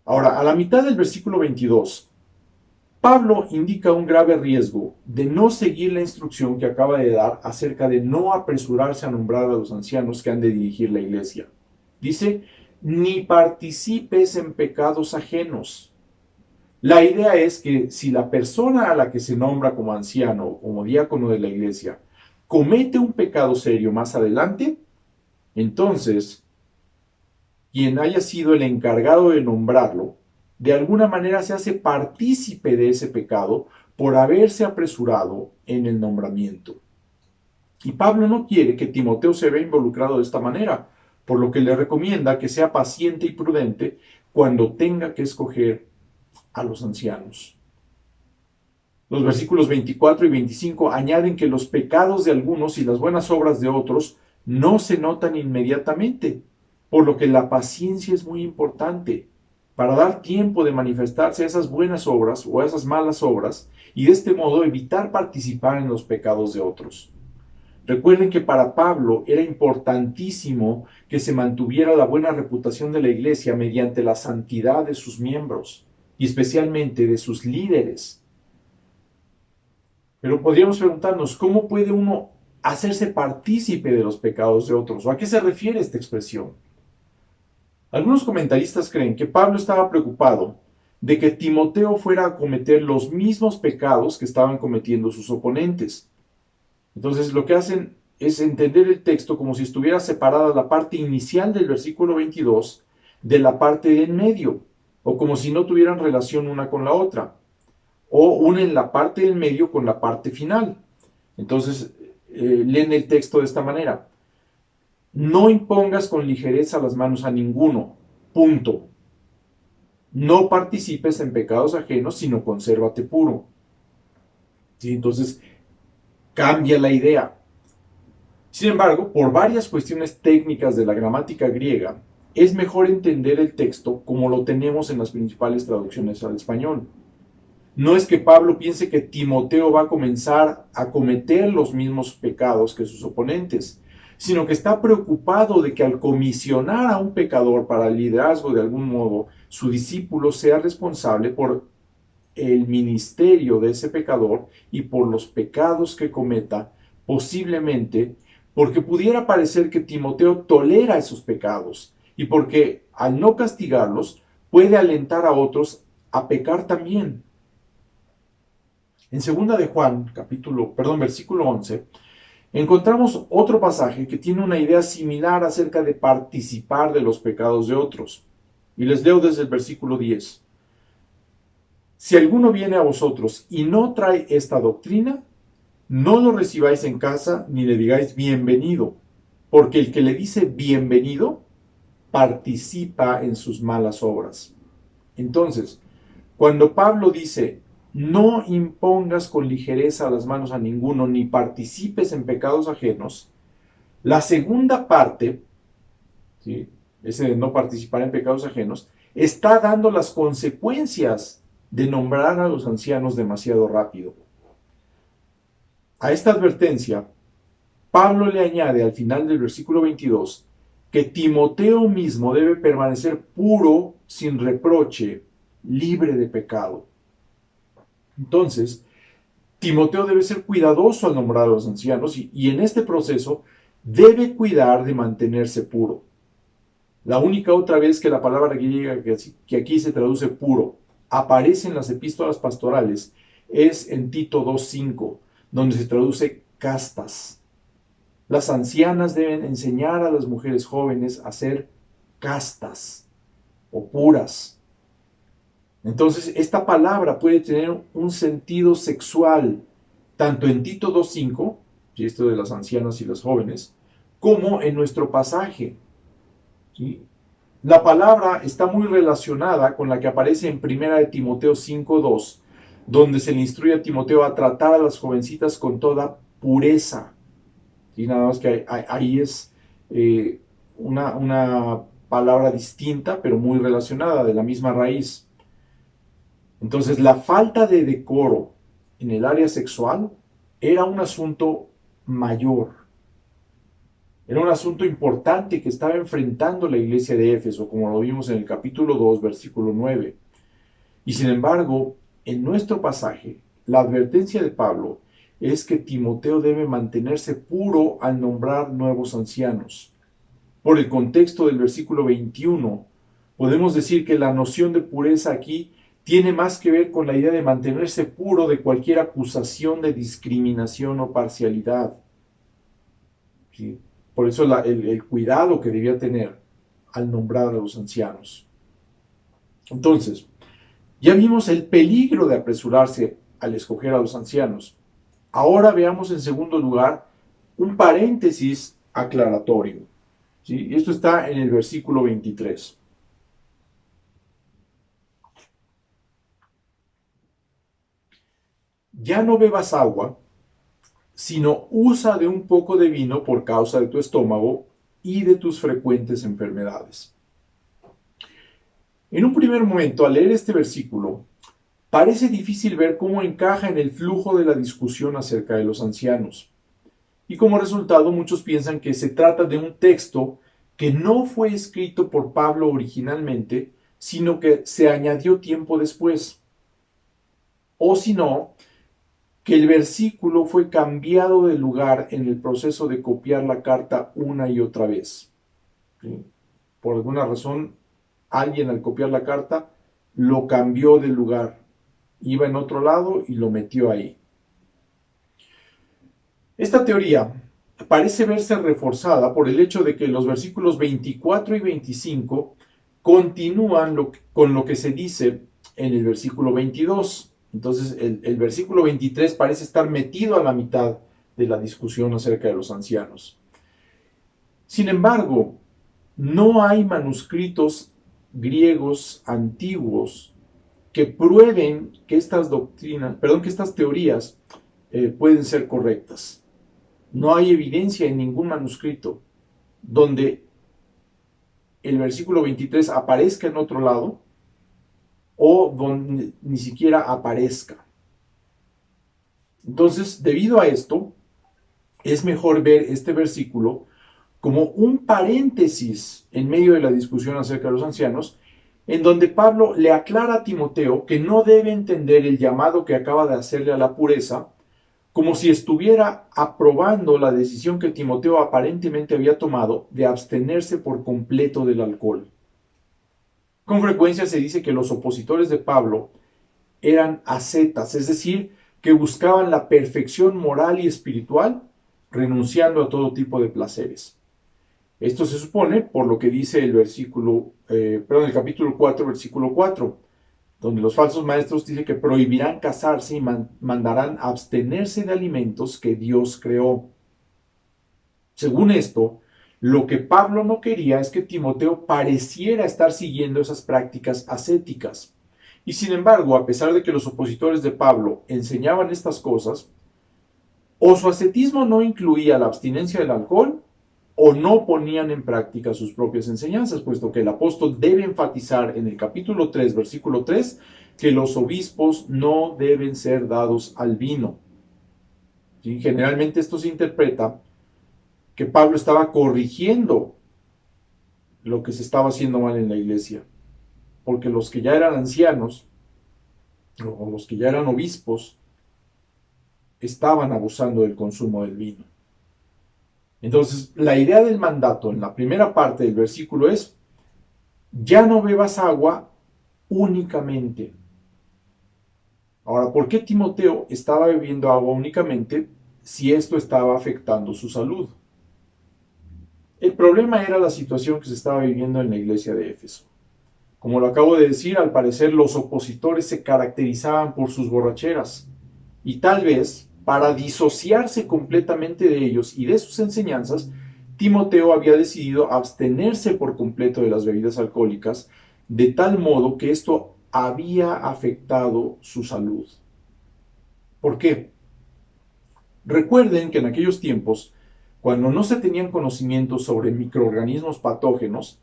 Ahora, a la mitad del versículo 22, Pablo indica un grave riesgo de no seguir la instrucción que acaba de dar acerca de no apresurarse a nombrar a los ancianos que han de dirigir la iglesia. Dice, ni participes en pecados ajenos. La idea es que si la persona a la que se nombra como anciano o como diácono de la iglesia comete un pecado serio más adelante, entonces quien haya sido el encargado de nombrarlo, de alguna manera se hace partícipe de ese pecado por haberse apresurado en el nombramiento. Y Pablo no quiere que Timoteo se vea involucrado de esta manera, por lo que le recomienda que sea paciente y prudente cuando tenga que escoger a los ancianos. Los versículos 24 y 25 añaden que los pecados de algunos y las buenas obras de otros no se notan inmediatamente, por lo que la paciencia es muy importante para dar tiempo de manifestarse a esas buenas obras o a esas malas obras y de este modo evitar participar en los pecados de otros. Recuerden que para Pablo era importantísimo que se mantuviera la buena reputación de la iglesia mediante la santidad de sus miembros y especialmente de sus líderes. Pero podríamos preguntarnos, ¿cómo puede uno hacerse partícipe de los pecados de otros? ¿O a qué se refiere esta expresión? Algunos comentaristas creen que Pablo estaba preocupado de que Timoteo fuera a cometer los mismos pecados que estaban cometiendo sus oponentes. Entonces lo que hacen es entender el texto como si estuviera separada la parte inicial del versículo 22 de la parte de en medio, o como si no tuvieran relación una con la otra, o unen la parte del medio con la parte final. Entonces leen el texto de esta manera: no impongas con ligereza las manos a ninguno, punto. No participes en pecados ajenos, sino consérvate puro. ¿Sí? Entonces cambia la idea. Sin embargo, por varias cuestiones técnicas de la gramática griega, es mejor entender el texto como lo tenemos en las principales traducciones al español. No es que Pablo piense que Timoteo va a comenzar a cometer los mismos pecados que sus oponentes, sino que está preocupado de que al comisionar a un pecador para el liderazgo de algún modo, su discípulo sea responsable por el ministerio de ese pecador y por los pecados que cometa, posiblemente porque pudiera parecer que Timoteo tolera esos pecados y porque al no castigarlos puede alentar a otros a pecar también. En 2 de Juan, versículo 11, Encontramos otro pasaje que tiene una idea similar acerca de participar de los pecados de otros. Y les leo desde el versículo 10. Si alguno viene a vosotros y no trae esta doctrina, no lo recibáis en casa ni le digáis bienvenido, porque el que le dice bienvenido participa en sus malas obras. Entonces, cuando Pablo dice, no impongas con ligereza las manos a ninguno, ni participes en pecados ajenos, la segunda parte, ¿sí?, ese de no participar en pecados ajenos, está dando las consecuencias de nombrar a los ancianos demasiado rápido. A esta advertencia, Pablo le añade al final del versículo 22 que Timoteo mismo debe permanecer puro, sin reproche, libre de pecado. Entonces, Timoteo debe ser cuidadoso al nombrar a los ancianos y en este proceso debe cuidar de mantenerse puro. La única otra vez que la palabra griega que aquí se traduce puro aparece en las epístolas pastorales es en Tito 2:5, donde se traduce castas. Las ancianas deben enseñar a las mujeres jóvenes a ser castas o puras. Entonces, esta palabra puede tener un sentido sexual, tanto en Tito 2:5, y esto de las ancianas y las jóvenes, como en nuestro pasaje. ¿Sí? La palabra está muy relacionada con la que aparece en 1 de Timoteo 5:2, donde se le instruye a Timoteo a tratar a las jovencitas con toda pureza. Y nada más que ahí es una palabra distinta, pero muy relacionada, de la misma raíz. Entonces, la falta de decoro en el área sexual era un asunto mayor. Era un asunto importante que estaba enfrentando la iglesia de Éfeso, como lo vimos en el capítulo 2, versículo 9. Y sin embargo, en nuestro pasaje, la advertencia de Pablo es que Timoteo debe mantenerse puro al nombrar nuevos ancianos. Por el contexto del versículo 21, podemos decir que la noción de pureza aquí tiene más que ver con la idea de mantenerse puro de cualquier acusación de discriminación o parcialidad. ¿Sí? Por eso el cuidado que debía tener al nombrar a los ancianos. Entonces, ya vimos el peligro de apresurarse al escoger a los ancianos. Ahora veamos en segundo lugar un paréntesis aclaratorio. ¿Sí? Esto está en el versículo 23. Ya no bebas agua, sino usa de un poco de vino por causa de tu estómago y de tus frecuentes enfermedades. En un primer momento, al leer este versículo, parece difícil ver cómo encaja en el flujo de la discusión acerca de los ancianos. Y como resultado, muchos piensan que se trata de un texto que no fue escrito por Pablo originalmente, sino que se añadió tiempo después. O si no, que el versículo fue cambiado de lugar en el proceso de copiar la carta una y otra vez. ¿Sí? Por alguna razón, alguien al copiar la carta lo cambió de lugar. Iba en otro lado y lo metió ahí. Esta teoría parece verse reforzada por el hecho de que los versículos 24 y 25 continúan con lo que se dice en el versículo 22. Entonces, el versículo 23 parece estar metido a la mitad de la discusión acerca de los ancianos. Sin embargo, no hay manuscritos griegos antiguos que prueben que estas teorías pueden ser correctas. No hay evidencia en ningún manuscrito donde el versículo 23 aparezca en otro lado o donde ni siquiera aparezca. Entonces, debido a esto, es mejor ver este versículo como un paréntesis en medio de la discusión acerca de los ancianos, en donde Pablo le aclara a Timoteo que no debe entender el llamado que acaba de hacerle a la pureza como si estuviera aprobando la decisión que Timoteo aparentemente había tomado de abstenerse por completo del alcohol. Con frecuencia se dice que los opositores de Pablo eran ascetas, es decir, que buscaban la perfección moral y espiritual renunciando a todo tipo de placeres. Esto se supone por lo que dice el el capítulo 4, versículo 4, donde los falsos maestros dicen que prohibirán casarse y mandarán abstenerse de alimentos que Dios creó. Según esto, lo que Pablo no quería es que Timoteo pareciera estar siguiendo esas prácticas ascéticas. Y sin embargo, a pesar de que los opositores de Pablo enseñaban estas cosas, o su ascetismo no incluía la abstinencia del alcohol, o no ponían en práctica sus propias enseñanzas, puesto que el apóstol debe enfatizar en el capítulo 3, versículo 3, que los obispos no deben ser dados al vino. ¿Sí? Generalmente esto se interpreta que Pablo estaba corrigiendo lo que se estaba haciendo mal en la iglesia, porque los que ya eran ancianos, o los que ya eran obispos, estaban abusando del consumo del vino. Entonces, la idea del mandato en la primera parte del versículo es: ya no bebas agua únicamente. Ahora, ¿por qué Timoteo estaba bebiendo agua únicamente si esto estaba afectando su salud? El problema era la situación que se estaba viviendo en la iglesia de Éfeso. Como lo acabo de decir, al parecer los opositores se caracterizaban por sus borracheras, y tal vez, para disociarse completamente de ellos y de sus enseñanzas, Timoteo había decidido abstenerse por completo de las bebidas alcohólicas, de tal modo que esto había afectado su salud. ¿Por qué? Recuerden que en aquellos tiempos, cuando no se tenían conocimientos sobre microorganismos patógenos,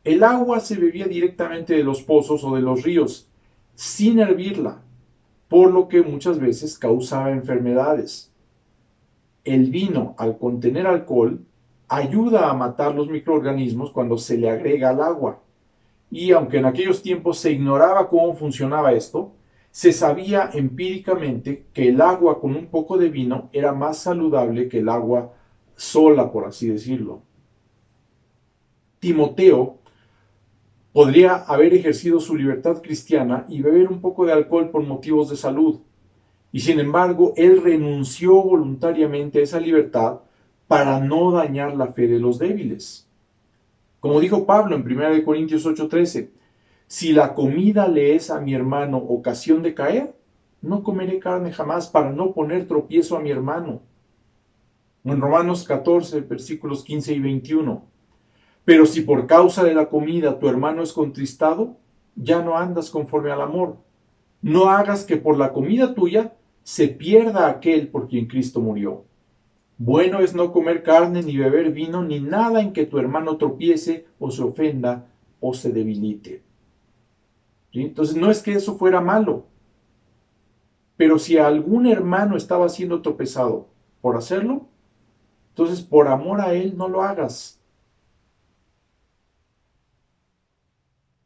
el agua se bebía directamente de los pozos o de los ríos, sin hervirla, por lo que muchas veces causaba enfermedades. El vino, al contener alcohol, ayuda a matar los microorganismos cuando se le agrega al agua. Y aunque en aquellos tiempos se ignoraba cómo funcionaba esto, se sabía empíricamente que el agua con un poco de vino era más saludable que el agua sola, por así decirlo. Timoteo podría haber ejercido su libertad cristiana y beber un poco de alcohol por motivos de salud. Y sin embargo, él renunció voluntariamente a esa libertad para no dañar la fe de los débiles. Como dijo Pablo en 1 Corintios 8:13, si la comida le es a mi hermano ocasión de caer, no comeré carne jamás para no poner tropiezo a mi hermano. En Romanos 14, versículos 15 y 21. Pero si por causa de la comida tu hermano es contristado, ya no andas conforme al amor. No hagas que por la comida tuya se pierda aquel por quien Cristo murió. Bueno es no comer carne, ni beber vino, ni nada en que tu hermano tropiece, o se ofenda, o se debilite. ¿Sí? Entonces no es que eso fuera malo, pero si algún hermano estaba siendo tropezado por hacerlo, entonces por amor a él no lo hagas.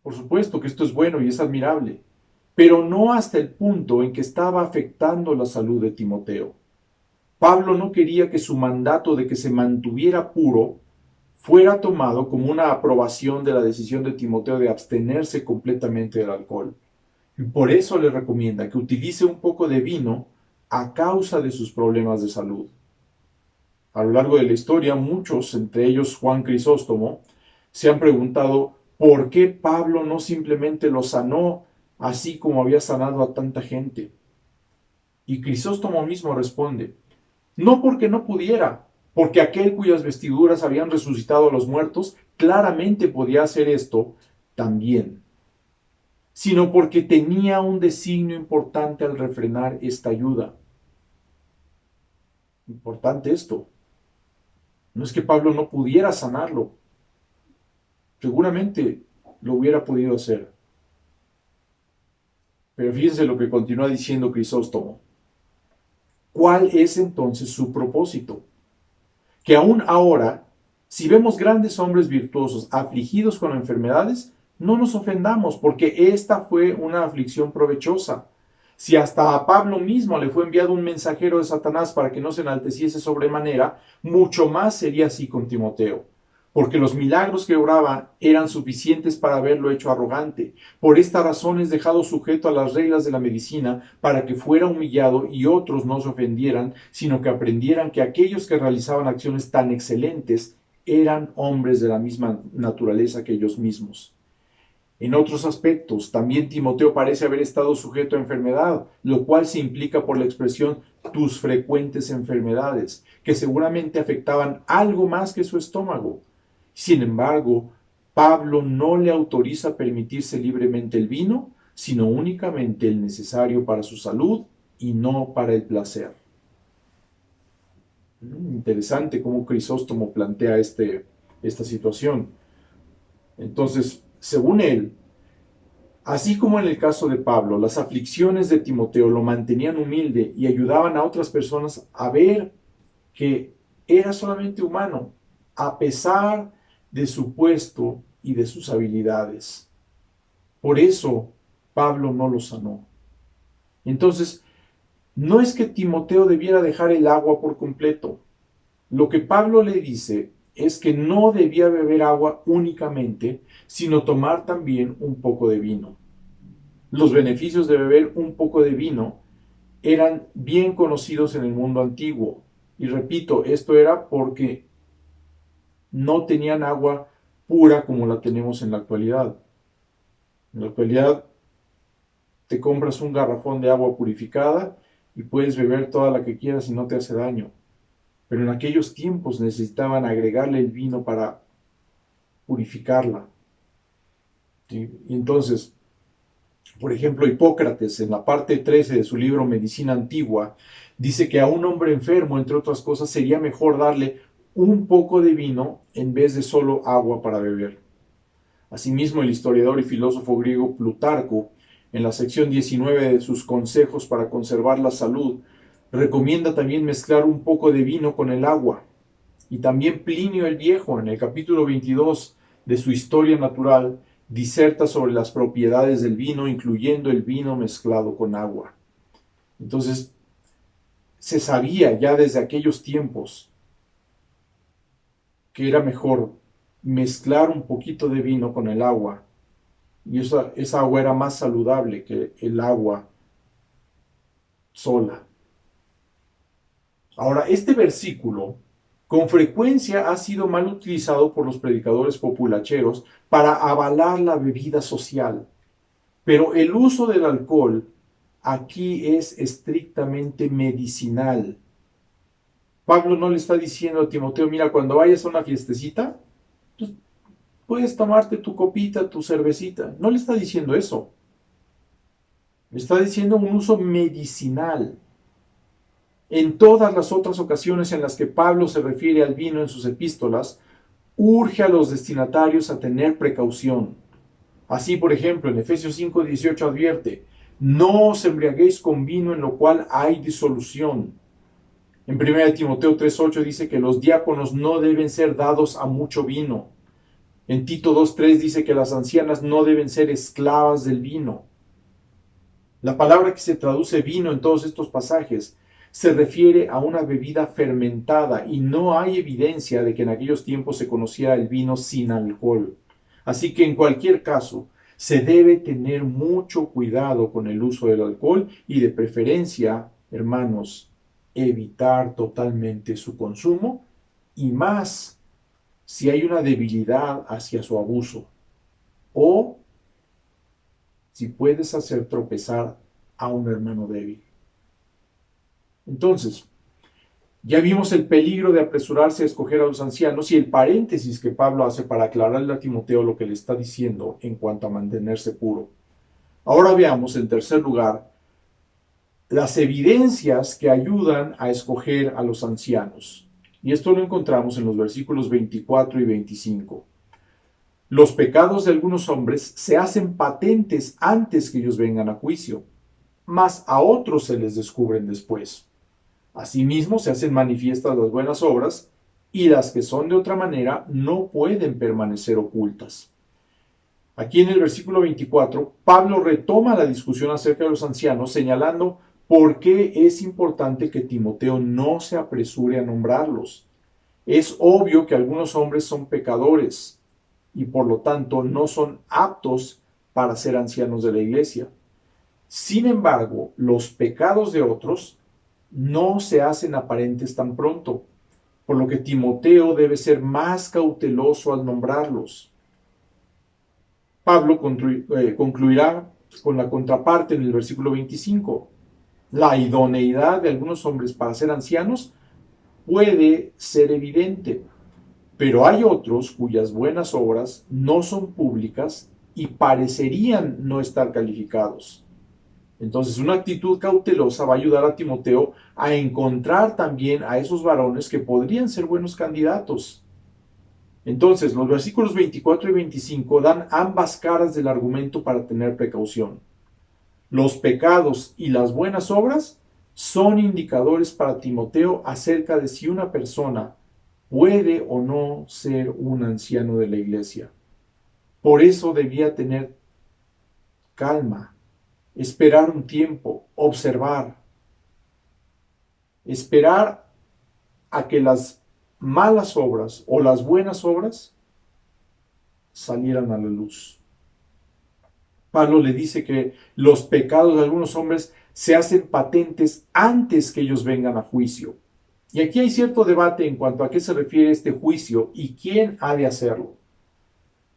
Por supuesto que esto es bueno y es admirable, pero no hasta el punto en que estaba afectando la salud de Timoteo. Pablo no quería que su mandato de que se mantuviera puro fuera tomado como una aprobación de la decisión de Timoteo de abstenerse completamente del alcohol. Y por eso le recomienda que utilice un poco de vino a causa de sus problemas de salud. A lo largo de la historia, muchos, entre ellos Juan Crisóstomo, se han preguntado ¿por qué Pablo no simplemente lo sanó así como había sanado a tanta gente? Y Crisóstomo mismo responde, no porque no pudiera, porque aquel cuyas vestiduras habían resucitado a los muertos claramente podía hacer esto también, sino porque tenía un designio importante al refrenar esta ayuda. Importante esto. No es que Pablo no pudiera sanarlo, seguramente lo hubiera podido hacer. Pero fíjense lo que continúa diciendo Crisóstomo. ¿Cuál es entonces su propósito? Que aún ahora, si vemos grandes hombres virtuosos afligidos con enfermedades, no nos ofendamos, porque esta fue una aflicción provechosa. Si hasta a Pablo mismo le fue enviado un mensajero de Satanás para que no se enalteciese sobremanera, mucho más sería así con Timoteo. porque los milagros que obraba eran suficientes para haberlo hecho arrogante. Por esta razón es dejado sujeto a las reglas de la medicina para que fuera humillado y otros no se ofendieran, sino que aprendieran que aquellos que realizaban acciones tan excelentes eran hombres de la misma naturaleza que ellos mismos. En otros aspectos, también Timoteo parece haber estado sujeto a enfermedad, lo cual se implica por la expresión tus frecuentes enfermedades, que seguramente afectaban algo más que su estómago. Sin embargo, Pablo no le autoriza permitirse libremente el vino, sino únicamente el necesario para su salud y no para el placer. Interesante cómo Crisóstomo plantea esta situación. Entonces, según él, así como en el caso de Pablo, las aflicciones de Timoteo lo mantenían humilde y ayudaban a otras personas a ver que era solamente humano, a pesar de su puesto y de sus habilidades. Por eso Pablo no lo sanó. Entonces, no es que Timoteo debiera dejar el agua por completo. Lo que Pablo le dice es que no debía beber agua únicamente, sino tomar también un poco de vino. Los beneficios de beber un poco de vino eran bien conocidos en el mundo antiguo. Y repito, esto era porque no tenían agua pura como la tenemos en la actualidad. En la actualidad te compras un garrafón de agua purificada y puedes beber toda la que quieras y no te hace daño. Pero en aquellos tiempos necesitaban agregarle el vino para purificarla. ¿Sí? Y entonces, por ejemplo, Hipócrates, en la parte 13 de su libro Medicina Antigua, dice que a un hombre enfermo, entre otras cosas, sería mejor darle un poco de vino en vez de solo agua para beber. Asimismo, el historiador y filósofo griego Plutarco, en la sección 19 de sus consejos para conservar la salud, recomienda también mezclar un poco de vino con el agua. Y también Plinio el Viejo, en el capítulo 22 de su Historia Natural, diserta sobre las propiedades del vino, incluyendo el vino mezclado con agua. Entonces, se sabía ya desde aquellos tiempos que era mejor mezclar un poquito de vino con el agua, y esa agua era más saludable que el agua sola. Ahora, este versículo con frecuencia ha sido mal utilizado por los predicadores populacheros para avalar la bebida social, pero el uso del alcohol aquí es estrictamente medicinal. Pablo no le está diciendo a Timoteo, mira, cuando vayas a una fiestecita, pues, puedes tomarte tu copita, tu cervecita. No le está diciendo eso. Le está diciendo un uso medicinal. En todas las otras ocasiones en las que Pablo se refiere al vino en sus epístolas, urge a los destinatarios a tener precaución. Así, por ejemplo, en Efesios 5:18 advierte, no os embriaguéis con vino en lo cual hay disolución. En 1 Timoteo 3:8 dice que los diáconos no deben ser dados a mucho vino. En Tito 2:3 dice que las ancianas no deben ser esclavas del vino. La palabra que se traduce vino en todos estos pasajes se refiere a una bebida fermentada y no hay evidencia de que en aquellos tiempos se conociera el vino sin alcohol. Así que en cualquier caso, se debe tener mucho cuidado con el uso del alcohol y de preferencia, hermanos, evitar totalmente su consumo y más si hay una debilidad hacia su abuso o si puedes hacer tropezar a un hermano débil. Entonces, ya vimos el peligro de apresurarse a escoger a los ancianos y el paréntesis que Pablo hace para aclararle a Timoteo lo que le está diciendo en cuanto a mantenerse puro. Ahora veamos, en tercer lugar, las evidencias que ayudan a escoger a los ancianos. Y esto lo encontramos en los versículos 24 y 25. Los pecados de algunos hombres se hacen patentes antes que ellos vengan a juicio, mas a otros se les descubren después. Asimismo se hacen manifiestas las buenas obras, y las que son de otra manera no pueden permanecer ocultas. Aquí en el versículo 24, Pablo retoma la discusión acerca de los ancianos, señalando por qué es importante que Timoteo no se apresure a nombrarlos. Es obvio que algunos hombres son pecadores y por lo tanto no son aptos para ser ancianos de la iglesia. Sin embargo, los pecados de otros no se hacen aparentes tan pronto, por lo que Timoteo debe ser más cauteloso al nombrarlos. Pablo concluirá con la contraparte en el versículo 25. La idoneidad de algunos hombres para ser ancianos puede ser evidente, pero hay otros cuyas buenas obras no son públicas y parecerían no estar calificados. Entonces, una actitud cautelosa va a ayudar a Timoteo a encontrar también a esos varones que podrían ser buenos candidatos. Entonces, los versículos 24 y 25 dan ambas caras del argumento para tener precaución. Los pecados y las buenas obras son indicadores para Timoteo acerca de si una persona puede o no ser un anciano de la iglesia. Por eso debía tener calma, esperar un tiempo, observar, esperar a que las malas obras o las buenas obras salieran a la luz. Pablo le dice que los pecados de algunos hombres se hacen patentes antes que ellos vengan a juicio. Y aquí hay cierto debate en cuanto a qué se refiere este juicio y quién ha de hacerlo.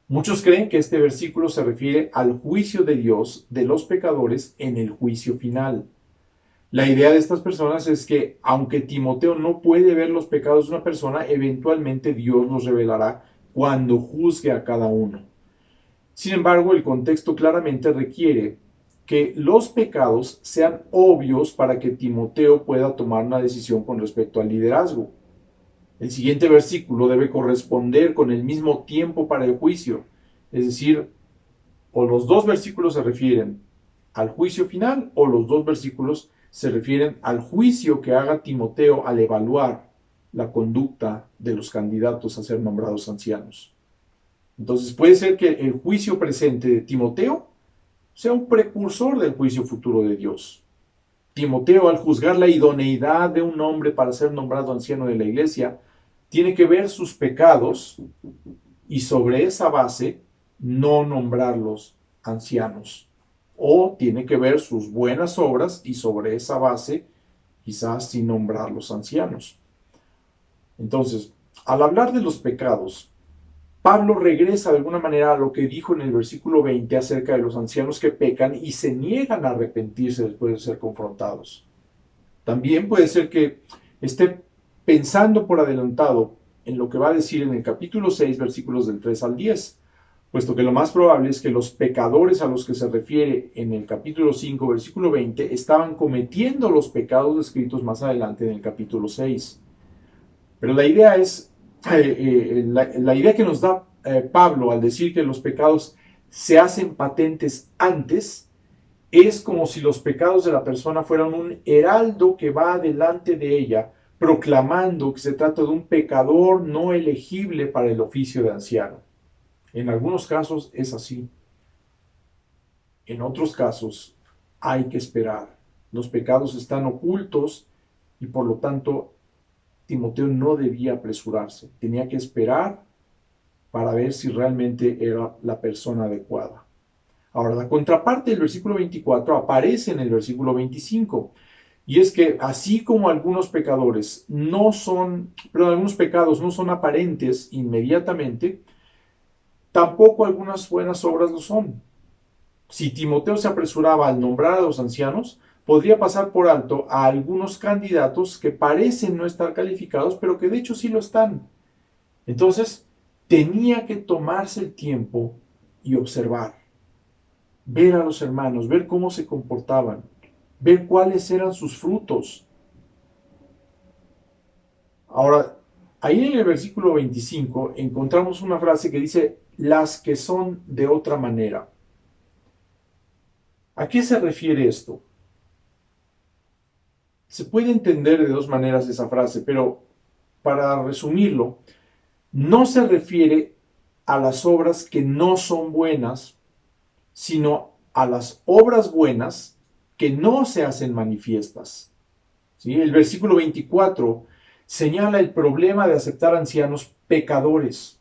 Muchos creen que este versículo se refiere al juicio de Dios de los pecadores en el juicio final. La idea de estas personas es que, aunque Timoteo no puede ver los pecados de una persona, eventualmente Dios los revelará cuando juzgue a cada uno. Sin embargo, el contexto claramente requiere que los pecados sean obvios para que Timoteo pueda tomar una decisión con respecto al liderazgo. El siguiente versículo debe corresponder con el mismo tiempo para el juicio, es decir, o los dos versículos se refieren al juicio final o los dos versículos se refieren al juicio que haga Timoteo al evaluar la conducta de los candidatos a ser nombrados ancianos. Entonces puede ser que el juicio presente de Timoteo sea un precursor del juicio futuro de Dios. Timoteo, al juzgar la idoneidad de un hombre para ser nombrado anciano de la iglesia, tiene que ver sus pecados y sobre esa base no nombrarlos ancianos. O tiene que ver sus buenas obras y sobre esa base quizás sí nombrarlos ancianos. Entonces, al hablar de los pecados, Pablo regresa de alguna manera a lo que dijo en el versículo 20 acerca de los ancianos que pecan y se niegan a arrepentirse después de ser confrontados. También puede ser que esté pensando por adelantado en lo que va a decir en el capítulo 6, versículos del 3 al 10, puesto que lo más probable es que los pecadores a los que se refiere en el capítulo 5, versículo 20, estaban cometiendo los pecados descritos más adelante en el capítulo 6. Pero la idea es la idea que nos da Pablo al decir que los pecados se hacen patentes antes, es como si los pecados de la persona fueran un heraldo que va delante de ella, proclamando que se trata de un pecador no elegible para el oficio de anciano. En algunos casos es así. En otros casos hay que esperar. Los pecados están ocultos y por lo tanto Timoteo no debía apresurarse, tenía que esperar para ver si realmente era la persona adecuada. Ahora, la contraparte del versículo 24 aparece en el versículo 25, y es que así como algunos pecados no son aparentes inmediatamente, tampoco algunas buenas obras lo son. Si Timoteo se apresuraba al nombrar a los ancianos, podría pasar por alto a algunos candidatos que parecen no estar calificados, pero que de hecho sí lo están. Entonces, tenía que tomarse el tiempo y observar, ver a los hermanos, ver cómo se comportaban, ver cuáles eran sus frutos. Ahora, ahí en el versículo 25 encontramos una frase que dice, las que son de otra manera. ¿A qué se refiere esto? Se puede entender de dos maneras esa frase, pero para resumirlo, no se refiere a las obras que no son buenas, sino a las obras buenas que no se hacen manifiestas. ¿Sí? El versículo 24 señala el problema de aceptar ancianos pecadores.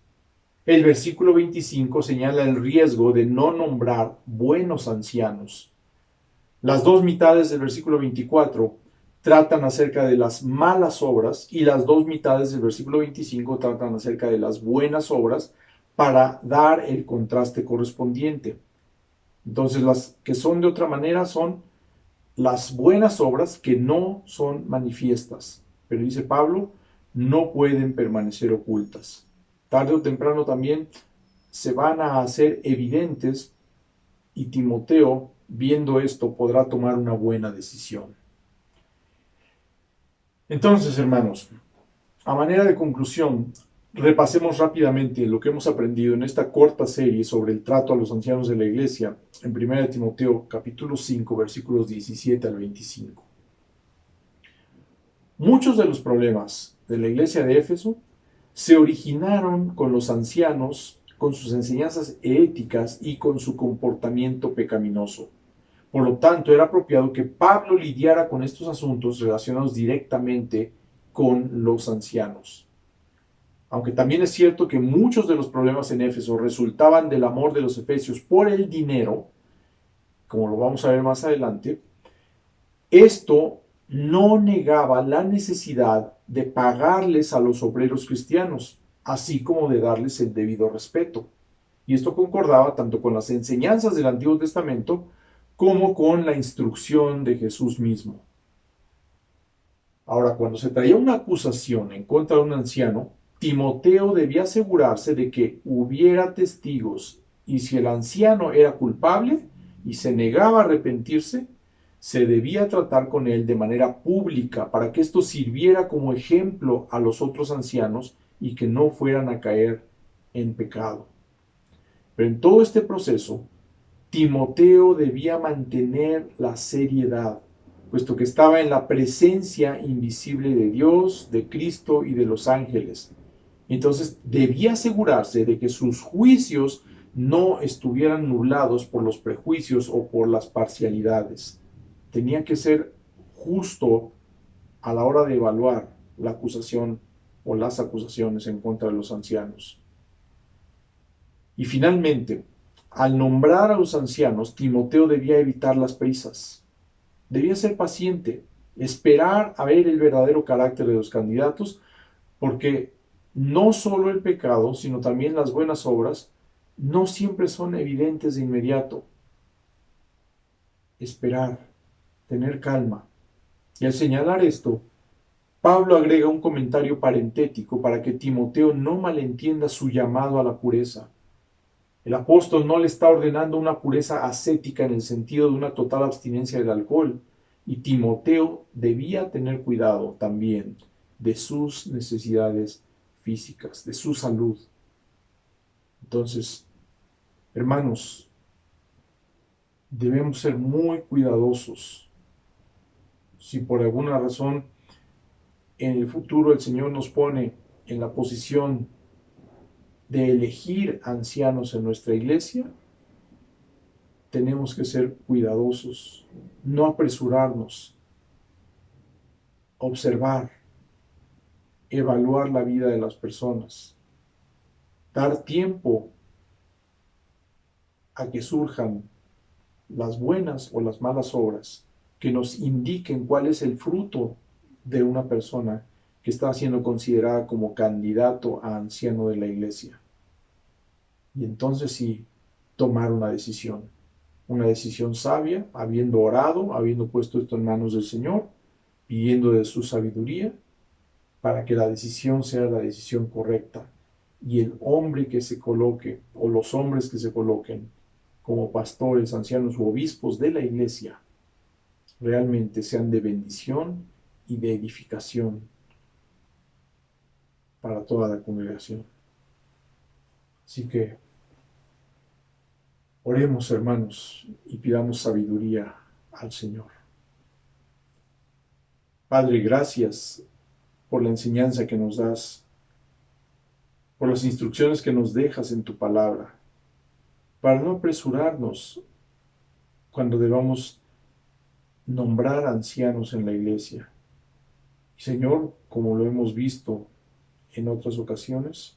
El versículo 25 señala el riesgo de no nombrar buenos ancianos. Las dos mitades del versículo 24 tratan acerca de las malas obras y las dos mitades del versículo 25 tratan acerca de las buenas obras para dar el contraste correspondiente. Entonces, las que son de otra manera son las buenas obras que no son manifiestas. Pero dice Pablo, no pueden permanecer ocultas. Tarde o temprano también se van a hacer evidentes y Timoteo, viendo esto, podrá tomar una buena decisión. Entonces, hermanos, a manera de conclusión, repasemos rápidamente lo que hemos aprendido en esta corta serie sobre el trato a los ancianos de la iglesia en 1 Timoteo capítulo 5 versículos 17 al 25. Muchos de los problemas de la iglesia de Éfeso se originaron con los ancianos, con sus enseñanzas éticas y con su comportamiento pecaminoso. Por lo tanto, era apropiado que Pablo lidiara con estos asuntos relacionados directamente con los ancianos. Aunque también es cierto que muchos de los problemas en Éfeso resultaban del amor de los efesios por el dinero, como lo vamos a ver más adelante, esto no negaba la necesidad de pagarles a los obreros cristianos, así como de darles el debido respeto. Y esto concordaba tanto con las enseñanzas del Antiguo Testamento como con la instrucción de Jesús mismo. Ahora, cuando se traía una acusación en contra de un anciano, Timoteo debía asegurarse de que hubiera testigos, y si el anciano era culpable y se negaba a arrepentirse, se debía tratar con él de manera pública para que esto sirviera como ejemplo a los otros ancianos y que no fueran a caer en pecado. Pero en todo este proceso, Timoteo debía mantener la seriedad, puesto que estaba en la presencia invisible de Dios, de Cristo y de los ángeles. Entonces debía asegurarse de que sus juicios no estuvieran nublados por los prejuicios o por las parcialidades. Tenía que ser justo a la hora de evaluar la acusación o las acusaciones en contra de los ancianos. Y finalmente, al nombrar a los ancianos, Timoteo debía evitar las prisas. Debía ser paciente, esperar a ver el verdadero carácter de los candidatos, porque no solo el pecado, sino también las buenas obras, no siempre son evidentes de inmediato. Esperar, tener calma. Y al señalar esto, Pablo agrega un comentario parentético para que Timoteo no malentienda su llamado a la pureza. El apóstol no le está ordenando una pureza ascética en el sentido de una total abstinencia del alcohol, y Timoteo debía tener cuidado también de sus necesidades físicas, de su salud. Entonces, hermanos, debemos ser muy cuidadosos. Si por alguna razón en el futuro el Señor nos pone en la posición de elegir ancianos en nuestra iglesia, tenemos que ser cuidadosos, no apresurarnos, observar, evaluar la vida de las personas, dar tiempo a que surjan las buenas o las malas obras que nos indiquen cuál es el fruto de una persona que está siendo considerada como candidato a anciano de la iglesia. Y entonces sí, tomar una decisión sabia, habiendo orado, habiendo puesto esto en manos del Señor, pidiendo de su sabiduría, para que la decisión sea la decisión correcta. Y el hombre que se coloque, o los hombres que se coloquen, como pastores, ancianos u obispos de la iglesia, realmente sean de bendición y de edificación para toda la congregación. Así que oremos, hermanos, y pidamos sabiduría al Señor. Padre, gracias por la enseñanza que nos das, por las instrucciones que nos dejas en tu palabra, para no apresurarnos cuando debamos nombrar ancianos en la iglesia. Señor, como lo hemos visto en otras ocasiones,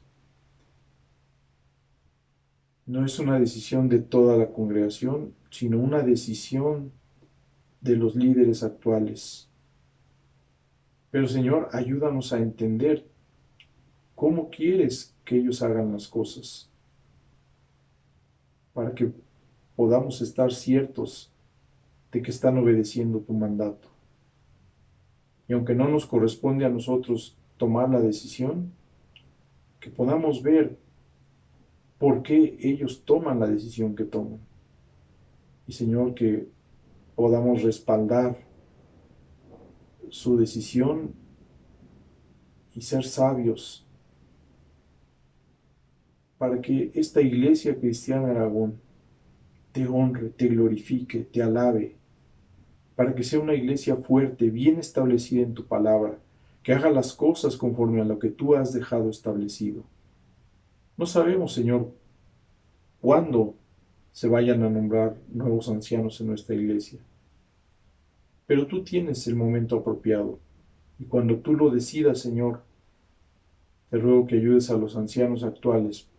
no es una decisión de toda la congregación, sino una decisión de los líderes actuales. Pero Señor, ayúdanos a entender cómo quieres que ellos hagan las cosas, para que podamos estar ciertos de que están obedeciendo tu mandato. Y aunque no nos corresponde a nosotros tomar la decisión, que podamos ver por qué ellos toman la decisión que toman. Y Señor, que podamos respaldar su decisión y ser sabios para que esta iglesia cristiana Aragón te honre, te glorifique, te alabe, para que sea una iglesia fuerte, bien establecida en tu palabra, que haga las cosas conforme a lo que tú has dejado establecido. No sabemos, Señor, cuándo se vayan a nombrar nuevos ancianos en nuestra iglesia, pero tú tienes el momento apropiado, y cuando tú lo decidas, Señor, te ruego que ayudes a los ancianos actuales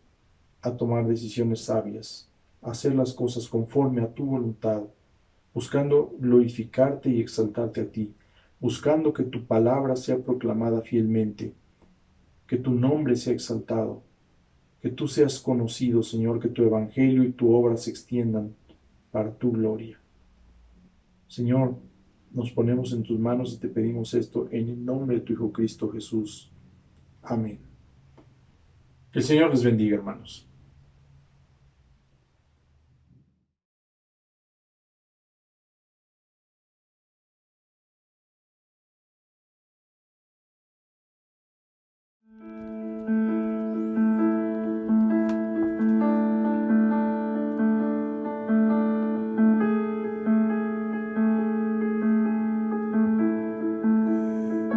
a tomar decisiones sabias, a hacer las cosas conforme a tu voluntad, buscando glorificarte y exaltarte a ti, buscando que tu palabra sea proclamada fielmente, que tu nombre sea exaltado, que tú seas conocido, Señor, que tu evangelio y tu obra se extiendan para tu gloria. Señor, nos ponemos en tus manos y te pedimos esto en el nombre de tu Hijo Cristo Jesús. Amén. Que el Señor les bendiga, hermanos.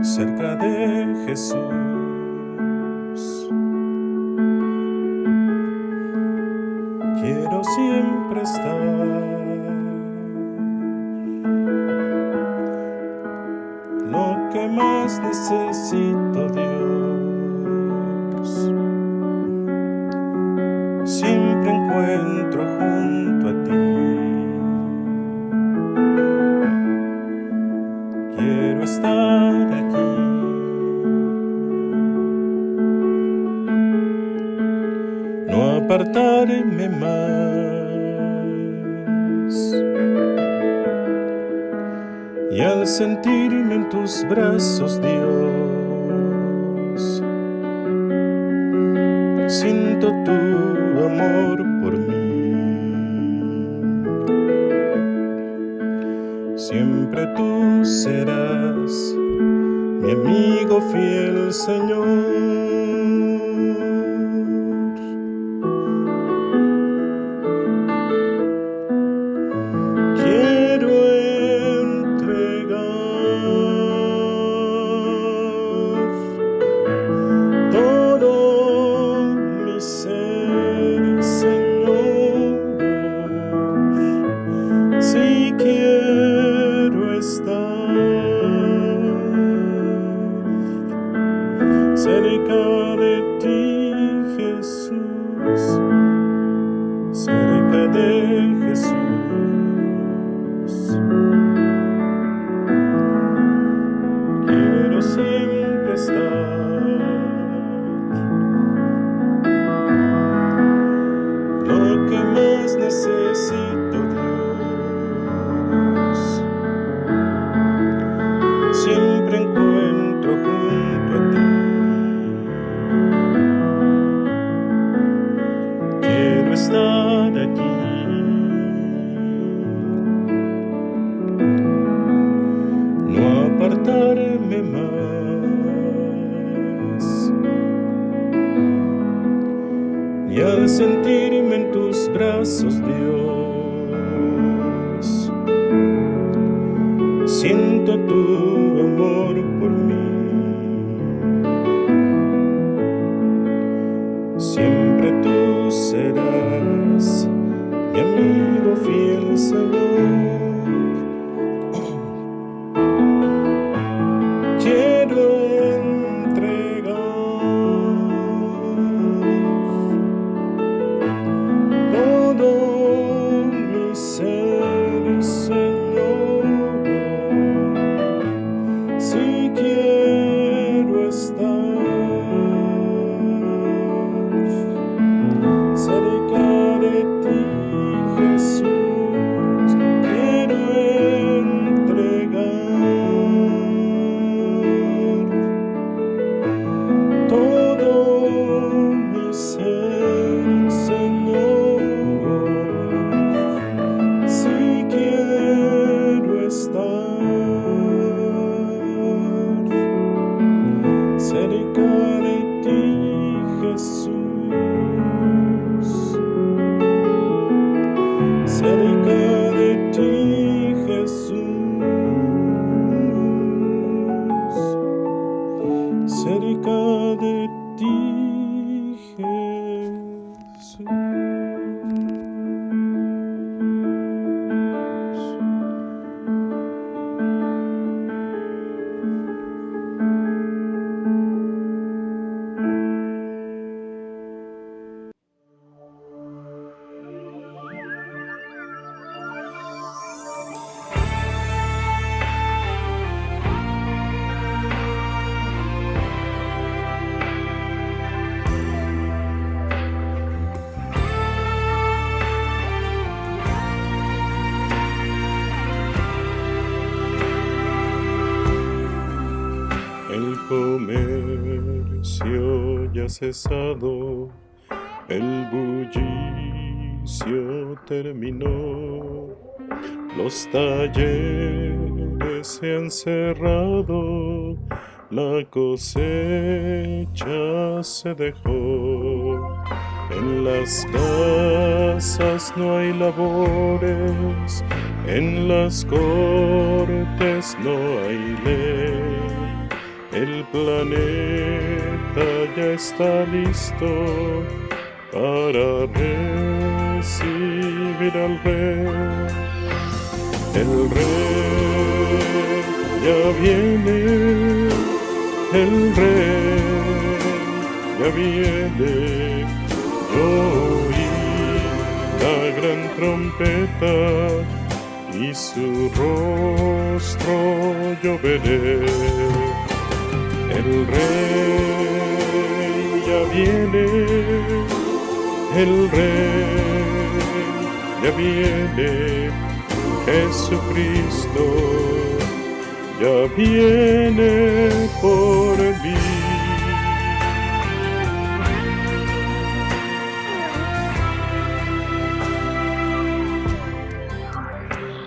Cerca de Jesús, quiero siempre estar. Lo que más necesito, Dios, siempre encuentro junto a ti. Quiero estar aquí, no apartarme más. Y al sentirme en tus brazos, Dios, siento tu amor por mí. Siempre tú serás mi amigo fiel, Señor. Quiero entregar todo mi ser, Señor. Si quiero estar cerca de ti, Jesús, cerca de Jesús. Quiero siempre estar. Lo que más necesito, Dios, siempre encuentro junto a ti. Quiero estar aquí, no apartarme más. Y al sentirme en tus brazos, Dios, siento tu amor por mí. Siempre tú serás mi amigo fiel, Señor. Quiero había cesado, el bullicio terminó, los talleres se han cerrado, la cosecha se dejó. En las casas no hay labores, en las cortes no hay ley. El planeta ya está listo para recibir al rey. El rey ya viene, el rey ya viene. Yo oí la gran trompeta y su rostro yo veré. El rey ya viene, el rey ya viene, Jesucristo ya viene por mí.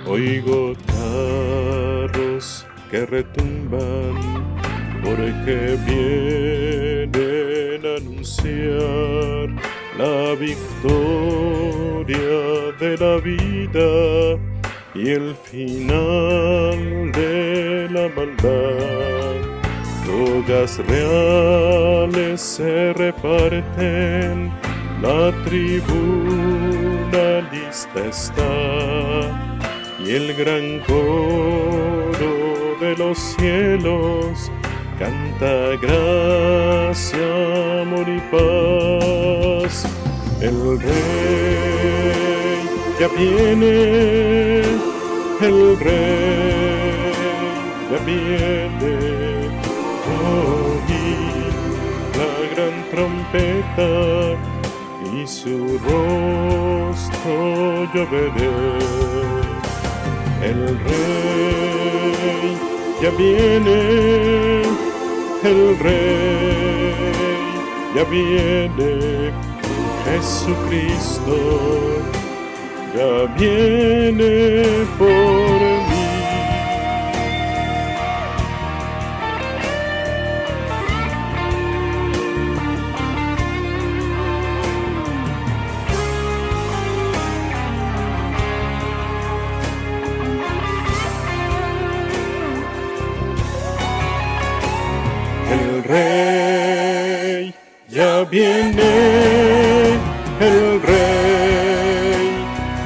Oigo carros que retumban porque vienen a anunciar la victoria de la vida y el final de la maldad. Drogas reales se reparten, la tribuna lista está. Y el gran coro de los cielos canta gracia, amor y paz. El rey ya viene, el rey ya viene. Oí la gran trompeta y su rostro yo veré. El rey ya viene, el rey ya viene, Jesucristo ya viene por mí. El rey ya viene, el rey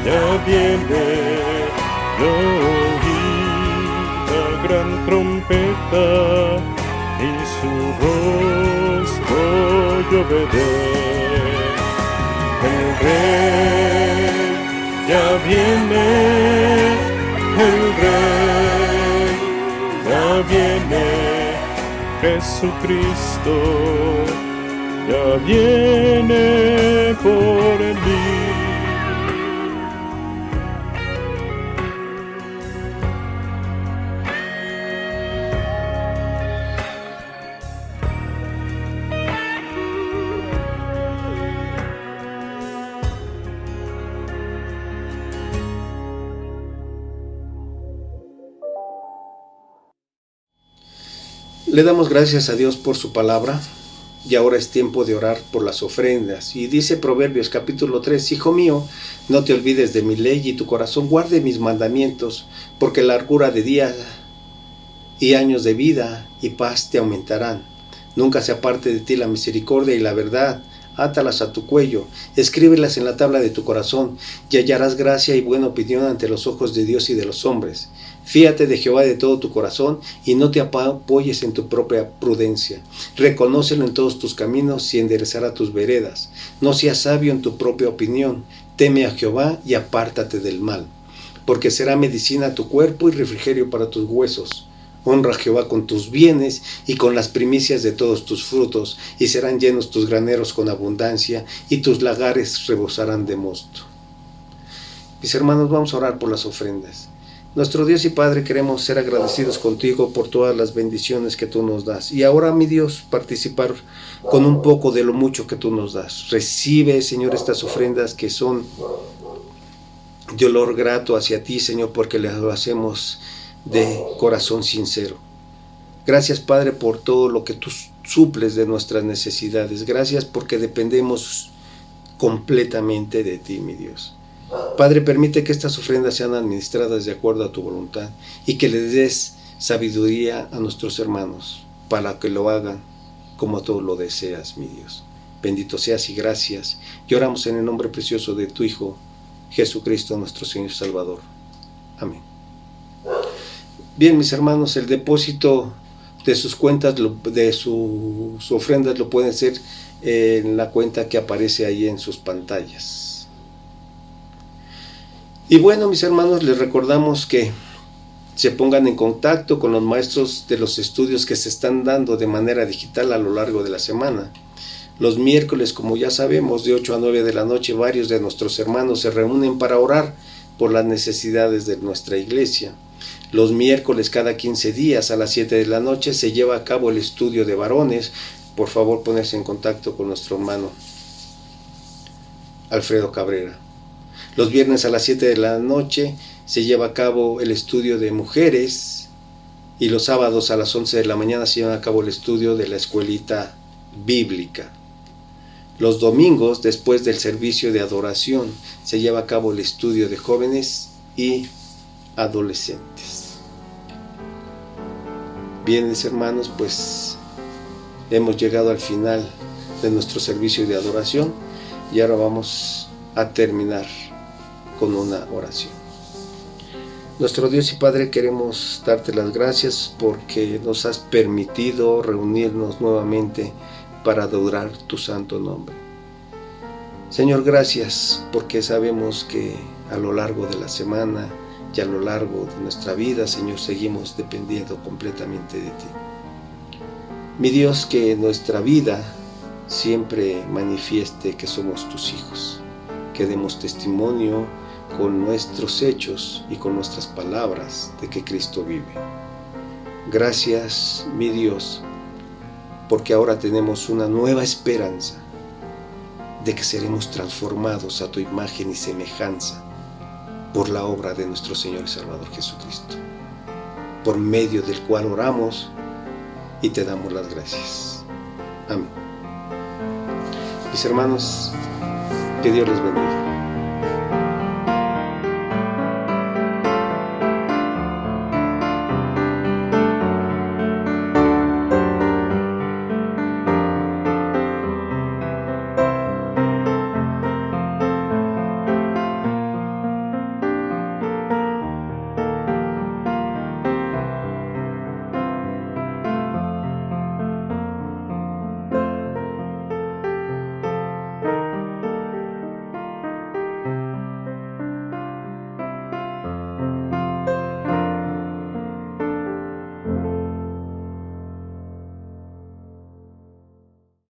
ya viene. Yo oí la gran trompeta y su rostro yo veré. El rey ya viene, el rey ya viene. Jesucristo ya viene por mí. Le damos gracias a Dios por su palabra y ahora es tiempo de orar por las ofrendas. Y dice Proverbios capítulo 3, Hijo mío, no te olvides de mi ley y tu corazón guarde mis mandamientos, porque largura de días y años de vida y paz te aumentarán. Nunca se aparte de ti la misericordia y la verdad. Átalas a tu cuello, escríbelas en la tabla de tu corazón, y hallarás gracia y buena opinión ante los ojos de Dios y de los hombres. Fíate de Jehová de todo tu corazón, y no te apoyes en tu propia prudencia. Reconócelo en todos tus caminos, y enderezará tus veredas. No seas sabio en tu propia opinión, teme a Jehová y apártate del mal. Porque será medicina a tu cuerpo y refrigerio para tus huesos. Honra a Jehová con tus bienes y con las primicias de todos tus frutos, y serán llenos tus graneros con abundancia, y tus lagares rebosarán de mosto. Mis hermanos, vamos a orar por las ofrendas. Nuestro Dios y Padre, queremos ser agradecidos contigo por todas las bendiciones que tú nos das. Y ahora, mi Dios, participar con un poco de lo mucho que tú nos das. Recibe, Señor, estas ofrendas que son de olor grato hacia ti, Señor, porque lo hacemos de corazón sincero. Gracias, Padre, por todo lo que tú suples de nuestras necesidades. Gracias porque dependemos completamente de ti, mi Dios. Padre, permite que estas ofrendas sean administradas de acuerdo a tu voluntad y que les des sabiduría a nuestros hermanos para que lo hagan como tú lo deseas, mi Dios. Bendito seas y gracias. Y oramos en el nombre precioso de tu Hijo, Jesucristo, nuestro Señor y Salvador. Amén. Bien, mis hermanos, el depósito de sus cuentas, de sus ofrendas, lo pueden hacer en la cuenta que aparece ahí en sus pantallas. Y bueno, mis hermanos, les recordamos que se pongan en contacto con los maestros de los estudios que se están dando de manera digital a lo largo de la semana. Los miércoles, como ya sabemos, de 8 a 9 de la noche, varios de nuestros hermanos se reúnen para orar por las necesidades de nuestra iglesia. Los miércoles, cada 15 días, a las 7 de la noche, se lleva a cabo el estudio de varones. Por favor, ponerse en contacto con nuestro hermano Alfredo Cabrera. Los viernes a las 7 de la noche se lleva a cabo el estudio de mujeres y los sábados a las 11 de la mañana se lleva a cabo el estudio de la escuelita bíblica. Los domingos, después del servicio de adoración, se lleva a cabo el estudio de jóvenes y adolescentes. Bien, mis hermanos, pues hemos llegado al final de nuestro servicio de adoración y ahora vamos a terminar con una oración. Nuestro Dios y Padre, queremos darte las gracias porque nos has permitido reunirnos nuevamente para adorar tu santo nombre. Señor, gracias porque sabemos que a lo largo de la semana y a lo largo de nuestra vida, Señor, seguimos dependiendo completamente de ti. Mi Dios, que nuestra vida siempre manifieste que somos tus hijos, que demos testimonio con nuestros hechos y con nuestras palabras de que Cristo vive. Gracias, mi Dios, porque ahora tenemos una nueva esperanza de que seremos transformados a tu imagen y semejanza por la obra de nuestro Señor y Salvador Jesucristo, por medio del cual oramos y te damos las gracias. Amén. Mis hermanos, que Dios les bendiga.